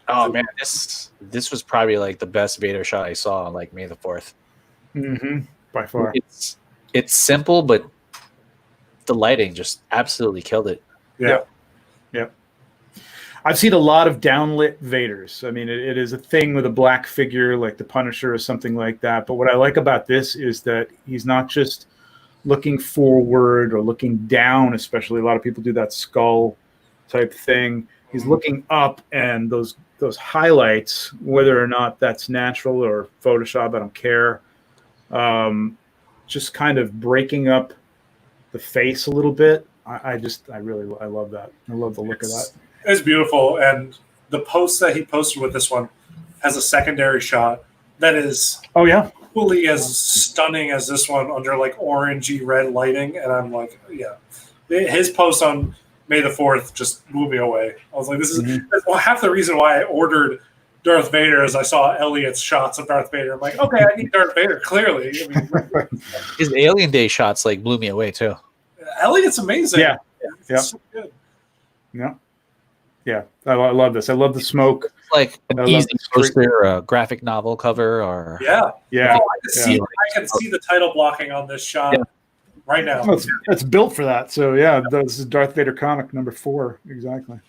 Oh man, this was probably like the best Vader shot I saw on like May the 4th. Mm-hmm. By far, it's simple, but the lighting just absolutely killed it. Yeah. I've seen a lot of downlit Vaders. I mean, it is a thing with a black figure like the Punisher or something like that. But what I like about this is that he's not just looking forward or looking down, especially a lot of people do that skull type thing. He's looking up, and those highlights, whether or not that's natural or Photoshop, I don't care. Just kind of breaking up the face a little bit. I love that. I love the look of that. It's beautiful, and the post that he posted with this one has a secondary shot that is equally as stunning as this one under like orangey red lighting, and I'm like, yeah, his post on May the 4th just blew me away. I was like, this is half the reason why I ordered Darth Vader is I saw Elliot's shots of Darth Vader. I'm like, okay, I need Darth Vader, clearly. I mean, his Alien Day shots like blew me away too. Elliot's amazing. Yeah. So good. Yeah. I love this. I love the smoke. It's like an easy poster, a graphic novel cover, or yeah. I can see the title blocking on this shot right now. Well, it's built for that. So yeah, this is Darth Vader comic number 4. Exactly.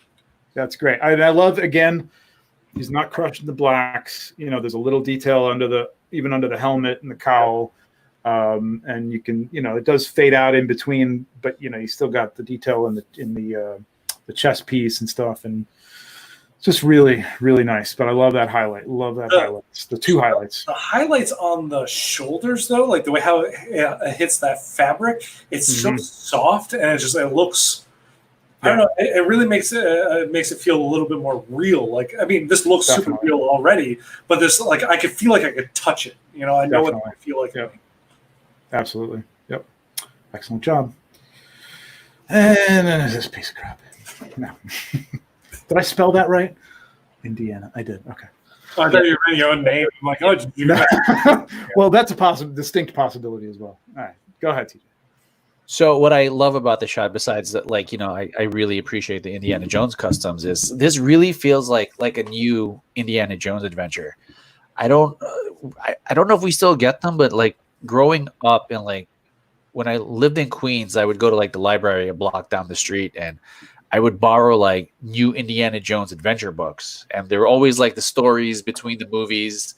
That's great. I love, again, he's not crushing the blacks. There's a little detail under the helmet and the cowl. And you can, it does fade out in between, but you still got the detail in the chest piece and stuff, and it's just really, really nice. But I love that highlight. Highlights. The 2 highlights. The highlights on the shoulders, though, like the way how it hits that fabric, it's so soft, and it looks. I don't know. It really makes it feel a little bit more real. Like, I mean, this looks super real already, but this, like, I could feel like I could touch it. I know what I feel like. Yep. Absolutely. Yep. Excellent job. And then this piece of crap. No. Did I spell that right? Indiana. I did. Okay. I thought you were writing your own name. I'm like, oh, did you do that? Well, that's a distinct possibility as well. All right. Go ahead, TJ. So what I love about the shot, besides that, I really appreciate the Indiana Jones customs, is this really feels like a new Indiana Jones adventure. I don't know if we still get them, but like growing up and like when I lived in Queens, I would go to like the library a block down the street, and I would borrow like new Indiana Jones adventure books, and they were always like the stories between the movies.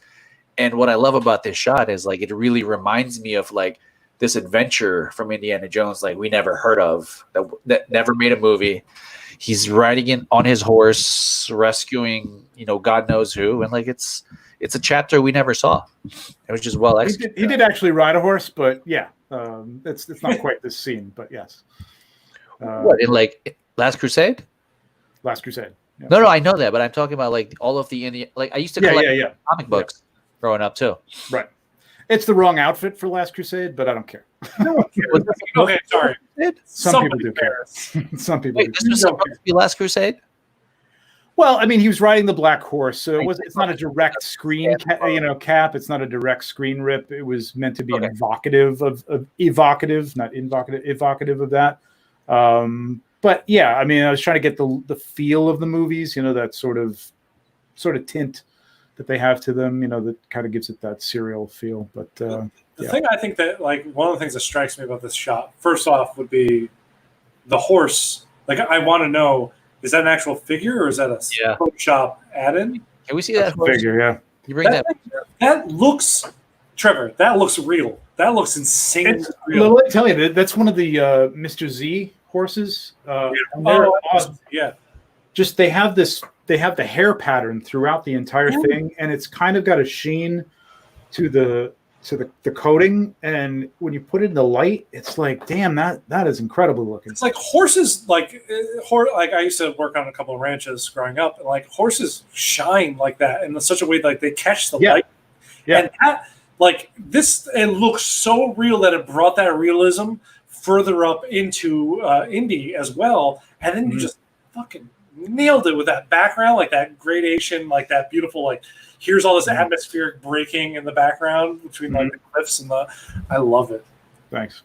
And what I love about this shot is like it really reminds me of like this adventure from Indiana Jones, like we never heard of, that never made a movie. He's riding in on his horse, rescuing, God knows who, and like it's a chapter we never saw. It was just well executed. He did actually ride a horse, but yeah, it's not quite this scene, but yes. What, in like Last Crusade? Last Crusade. Yeah. No, I know that, but I'm talking about like all of the Indian. Like I used to collect comic books growing up too. Right. It's the wrong outfit for Last Crusade, but I don't care. Okay, sorry. Some people do care. Some people. Wait, this was supposed to be Last Crusade? Well, I mean, he was riding the black horse, so it's not a direct screen, cap. It's not a direct screen rip. It was meant to be evocative of that. But yeah, I mean, I was trying to get the feel of the movies, that sort of tint that they have to them, that kind of gives it that serial feel. But the thing I think that, like, one of the things that strikes me about this shot, first off, would be the horse. Like, I want to know, is that an actual figure or is that a Photoshop add-in? Can we see that horse? Figure? Yeah. You bring that. That looks, Trevor. That looks real. That looks insane. Real. Let me tell you, that's one of the Mr. Z horses. Just they have the hair pattern throughout the entire thing, and it's kind of got a sheen to the coating, and when you put it in the light, it's like, damn, that is incredible looking. It's like horses, like I used to work on a couple of ranches growing up, and like horses shine like that in such a way like they catch the light. Yeah. And that, like this, it looks so real that it brought that realism further up into Indy as well, and then you just fucking nailed it with that background, like that gradation, like that beautiful, like here's all this atmospheric breaking in the background between like the cliffs and I love it. Thanks.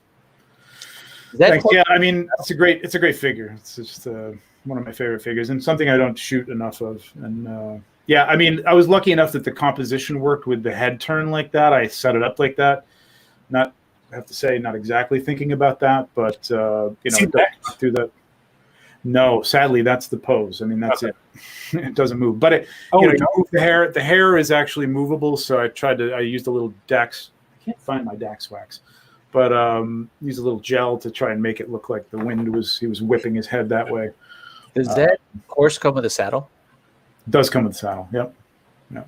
Thanks. Yeah, I mean, it's a great figure. It's just one of my favorite figures and something I don't shoot enough of. And yeah, I mean, I was lucky enough that the composition worked with the head turn like that. I set it up like that. I have to say, not exactly thinking about that, but do that. No, sadly, that's the pose. I mean, that's it. It doesn't move, but the hair is actually movable. So I used a little Dax. I can't find my Dax wax, but used a little gel to try and make it look like the wind he was whipping his head that way. Does that horse come with a saddle? It does come with a saddle. Yep. No,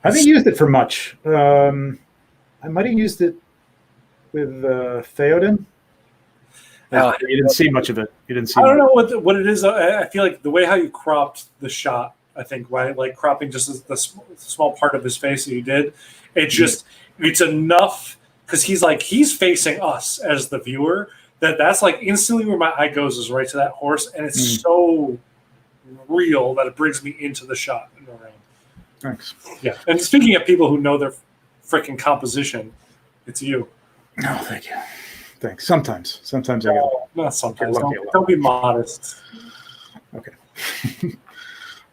I haven't used it for much. I might have used it with Theoden. You didn't see much of it. You didn't see. I don't know what it is. I feel like the way how you cropped the shot. I think like cropping just the small part of his face that you did. It's enough because he's facing us as the viewer. That's like instantly where my eye goes is right to that horse, and it's so real that it brings me into the shot and around. Thanks. Yeah, and speaking of people who know their freaking composition, it's you. Oh, thank you. Thanks. Sometimes I get. Not sometimes. Don't be modest. Okay.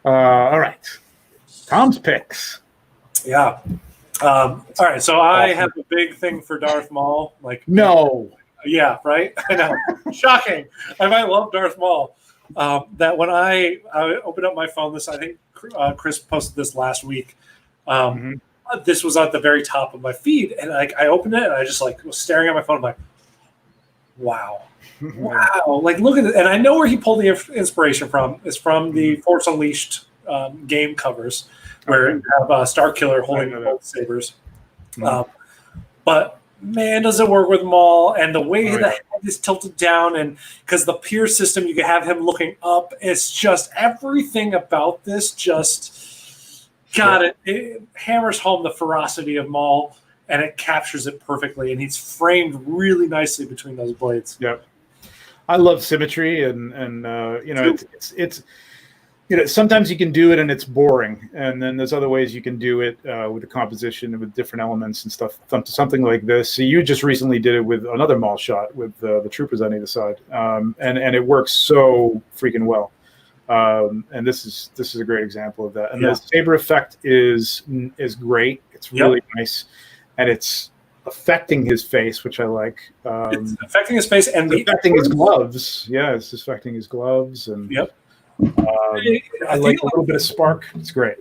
All right. Tom's picks. Yeah. All right. So I have a big thing for Darth Maul. Like no. Yeah. Right. I know. Shocking. I might love Darth Maul. That when I opened up my phone, I think Chris posted this last week. This was at the very top of my feed, and I opened it and I just was staring at my phone. I'm like, wow. Like, look at it. And I know where he pulled the inspiration from. It's from the Force Unleashed game covers where you have Starkiller holding the both sabers. But man, does it work with Maul, and the way the head is tilted down, and because the pier system, you can have him looking up. It's just everything about this it hammers home the ferocity of Maul, and it captures it perfectly, and he's framed really nicely between those blades. Yep. I love symmetry, and it's sometimes you can do it and it's boring, and then there's other ways you can do it with the composition and with different elements and stuff. Something like this. So you just recently did it with another Maul shot with the troopers on either side, and it works so freaking well. And this is a great example of that. And the saber effect is great. It's really nice, and it's affecting his face, which I like. It's affecting his face and affecting his gloves. Yeah, it's affecting his gloves, and I like a little bit of spark. It's great.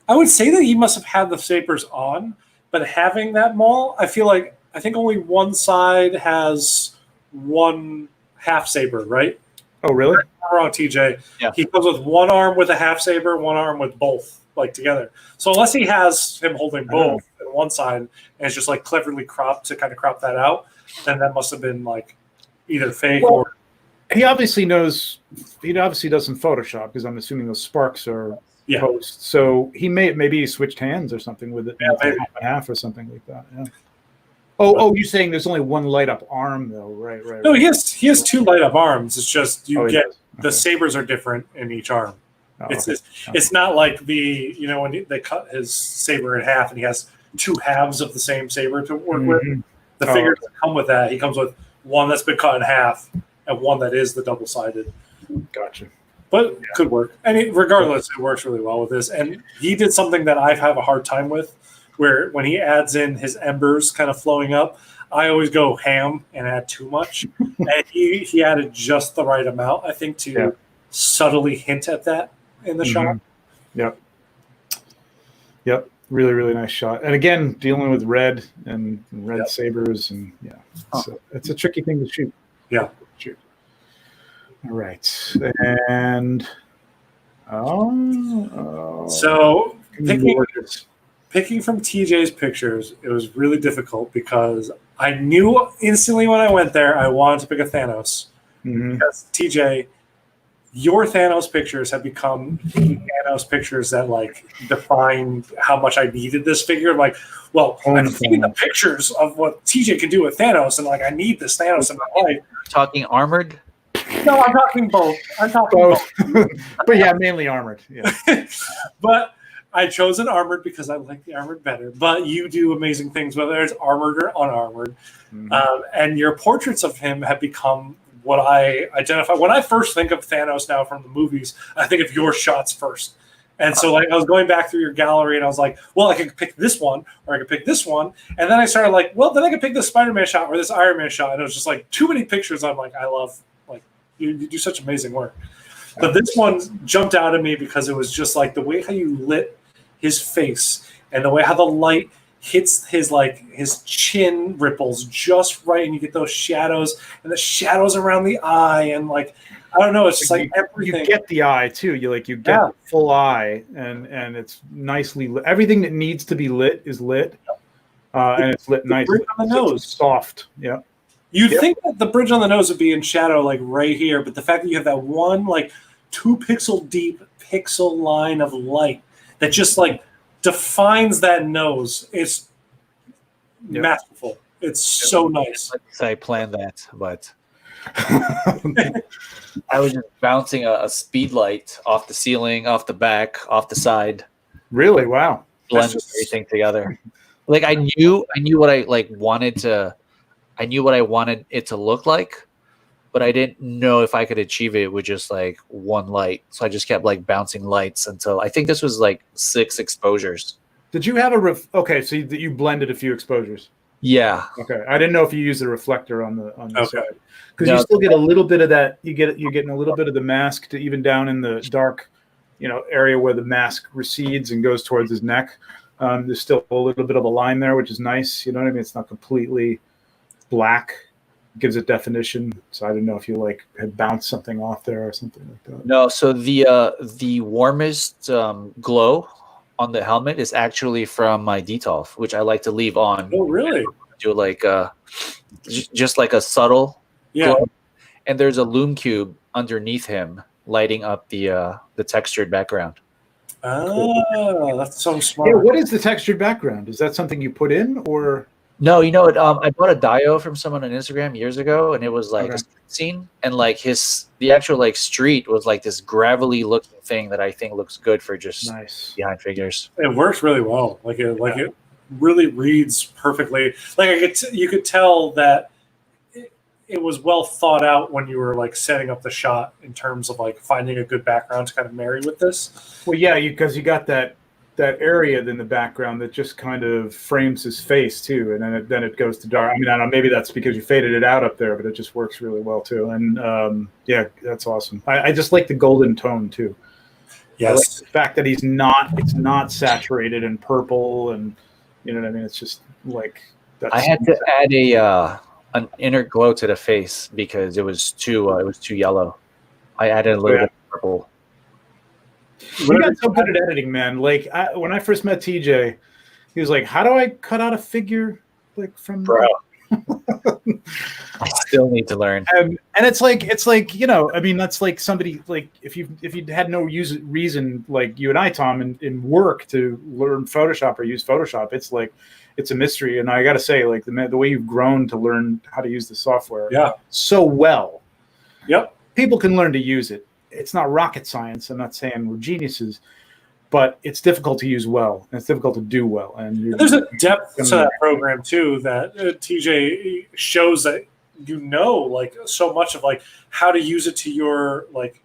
I would say that he must have had the sabers on, but having that maul, I think only one side has one half saber, right? Oh, really? I'm wrong, TJ. Yeah. He comes with one arm with a half saber, one arm with both, like together. So unless he has him holding both on one side and it's just like cleverly cropped to kind of crop that out, then that must have been like either fake or. He obviously knows. He obviously does some Photoshop because I'm assuming those sparks are post. So maybe he switched hands or something with it, half and half or something like that. Yeah. Oh, you're saying there's only one light up arm though, right? No, he has two light up arms. It's just the sabers are different in each arm. It's not like when they cut his saber in half and he has two halves of the same saber to work with. The figures that come with that, he comes with one that's been cut in half and one that is the double sided. Gotcha. But could work. And regardless, it works really well with this. And he did something that I have a hard time with, where when he adds in his embers kind of flowing up, I always go ham and add too much. And he added just the right amount, I think, to subtly hint at that in the shot. Yep. Really, really nice shot. And again, dealing with red sabers and so it's a tricky thing to shoot. Yeah. All right. And so picking from TJ's pictures, it was really difficult because I knew instantly when I went there I wanted to pick a Thanos. Because TJ, your Thanos pictures have become the Thanos pictures that like define how much I needed this figure. Like, well, I've seen the pictures of what TJ can do with Thanos, and like I need this Thanos in my life. Talking armored? No, I'm talking both. But yeah, mainly armored. Yeah. But I chose an armored because I like the armored better. But you do amazing things, whether it's armored or unarmored. And your portraits of him have become what I identify. When I first think of Thanos now from the movies, I think of your shots first. And so like I was going back through your gallery and I was like, well, I could pick this one or I could pick this one. And then I started like, well, then I could pick this Spider-Man shot or this Iron Man shot. And it was just like too many pictures. I'm like, I love, like, you do such amazing work. But this one jumped out at me because it was just like the way how you lit his face and the way how the light hits his chin ripples just right, and you get those shadows and the shadows around the eye, and like I don't know, it's just like everything. You get the eye too. You get the full eye, and it's nicely lit. Everything that needs to be lit is lit, and it's lit nicely. Bridge on the nose, soft. Yeah. You'd think that the bridge on the nose would be in shadow, like right here, but the fact that you have that one like 2 pixel deep pixel line of light that just like defines that nose. It's masterful. It's so nice. I planned that, but I was just bouncing a speed light off the ceiling, off the back, off the side. Really? Wow. Blended everything together. Like I knew what I like wanted to. I knew what I wanted it to look like, but I didn't know if I could achieve it with just like one light. So I just kept like bouncing lights until I think this was like 6 exposures. Did you have okay, so you blended a few exposures. Yeah. Okay. I didn't know if you used the reflector on the side. Because you still get a little bit of that. You're getting a little bit of the mask to even down in the dark, area where the mask recedes and goes towards his neck. There's still a little bit of a line there, which is nice. You know what I mean? It's not completely black. Gives it definition. So I didn't know if you like had bounced something off there or something like that. No. So the warmest glow on the helmet is actually from my Detolf, which I like to leave on. Oh, really? Do like just like a subtle glow. And there's a loom cube underneath him lighting up the textured background. Oh, that's so smart. Yeah, what is the textured background? Is that something you put in or? No, I bought a dio from someone on Instagram years ago, and it was like a street scene, and like the actual like street was like this gravelly looking thing that I think looks good for just behind figures. It works really well. It really reads perfectly. Like you could tell that it was well thought out when you were like setting up the shot in terms of like finding a good background to kind of marry with this. Well, yeah, because you got that area in the background that just kind of frames his face too, and then it goes to dark. I mean, I don't know, maybe that's because you faded it out up there, but it just works really well too. And that's awesome. I just like the golden tone too. I like Yes. the fact that it's not saturated in purple, and you know what I mean. It's just like I had to add an inner glow to the face because it was too yellow. I added a little bit of purple. You got so good at editing, man. Like when I first met TJ, he was like, "How do I cut out a figure like from?" Bro. I still need to learn. And it's like you know, I mean, that's like somebody like if you had no reason like you and I, Tom, in work to learn Photoshop or use Photoshop, it's like it's a mystery. And I got to say, like the way you've grown to learn how to use the software, so well. Yep. People can learn to use it. It's not rocket science. I'm not saying we're geniuses, but it's difficult to use well, and it's difficult to do well. And there's a depth to that program too that TJ shows that like so much of like how to use it to your like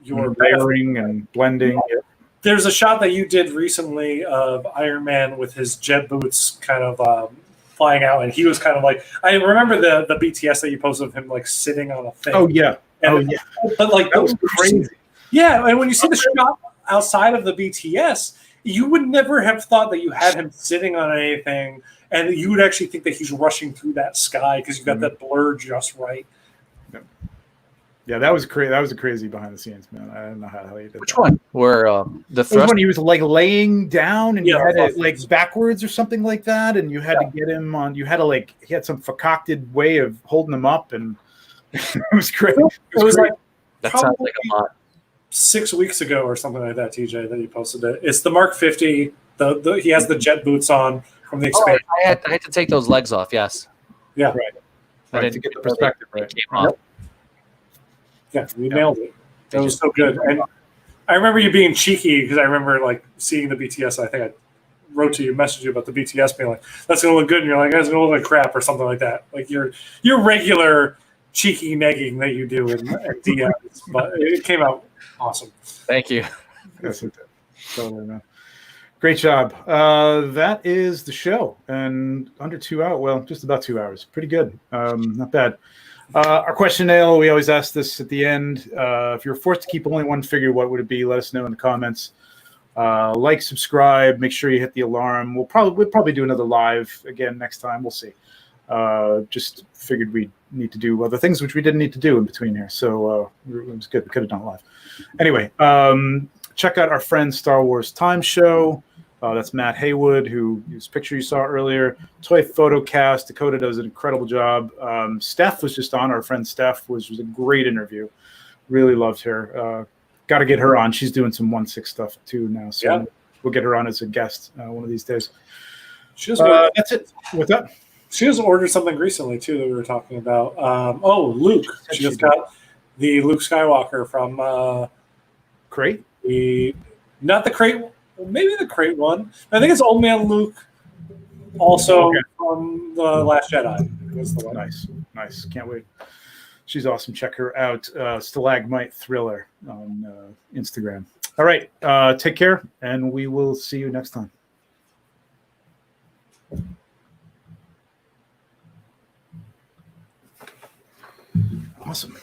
your layering and blending. There's a shot that you did recently of Iron Man with his jet boots kind of flying out, and he was kind of like, I remember the BTS that you posted of him like sitting on a thing. Oh yeah. But like that was crazy. Yeah, and when you see the shot outside of the BTS, you would never have thought that you had him sitting on anything, and you would actually think that he's rushing through that sky because you got that blur just right. Yeah, that was crazy. That was a crazy behind the scenes, man. I don't know how he did. Which one? Where the thrust? When he was like laying down, and you had it like backwards or something like that, and you had to get him on. You had to like he had some concocted way of holding him up, and it was great. It was like that sounds like a lot. 6 weeks ago or something like that, TJ, that you posted it. It's the Mark 50. He has the jet boots on from the expansion. I had to take those legs off. Yes. Yeah. Right. To get the perspective right. Yep. Yeah, we nailed it. That was so good. And I remember you being cheeky because I remember like seeing the BTS. I think I wrote to you, messaged you about the BTS, being like, "That's gonna look good," and you're like, "That's gonna look like crap" or something like that. Like your regular cheeky negging that you do in DMs, but it came out awesome. Thank you. Yes, it did. Totally, man. Great job. That is the show, and under 2 hours. Well, just about 2 hours. Pretty good. Not bad. Our question, Ale, we always ask this at the end. If you're forced to keep only one figure, what would it be? Let us know in the comments. Like, subscribe. Make sure you hit the alarm. We'll probably do another live again next time. We'll see. Just figured we'd need to do other things, which we didn't need to do in between here. So it was good. We could have done it live. Anyway, check out our friend Star Wars Time Show. That's Matt Haywood, whose picture you saw earlier. Toy Photocast. Dakota does an incredible job. Steph was just on. Our friend Steph was a great interview. Really loved her. Got to get her on. She's doing some 1/6 stuff too now. So we'll get her on as a guest one of these days. That's it. What's up? She just ordered something recently too that we were talking about. Luke. She just got the Luke Skywalker from Crate. Not the crate. Maybe the crate one. I think it's Old Man Luke. Also from the Last Jedi. That's the one. Nice. Can't wait. She's awesome. Check her out. Stalagmite Thriller on Instagram. All right. Take care, and we will see you next time. Awesome.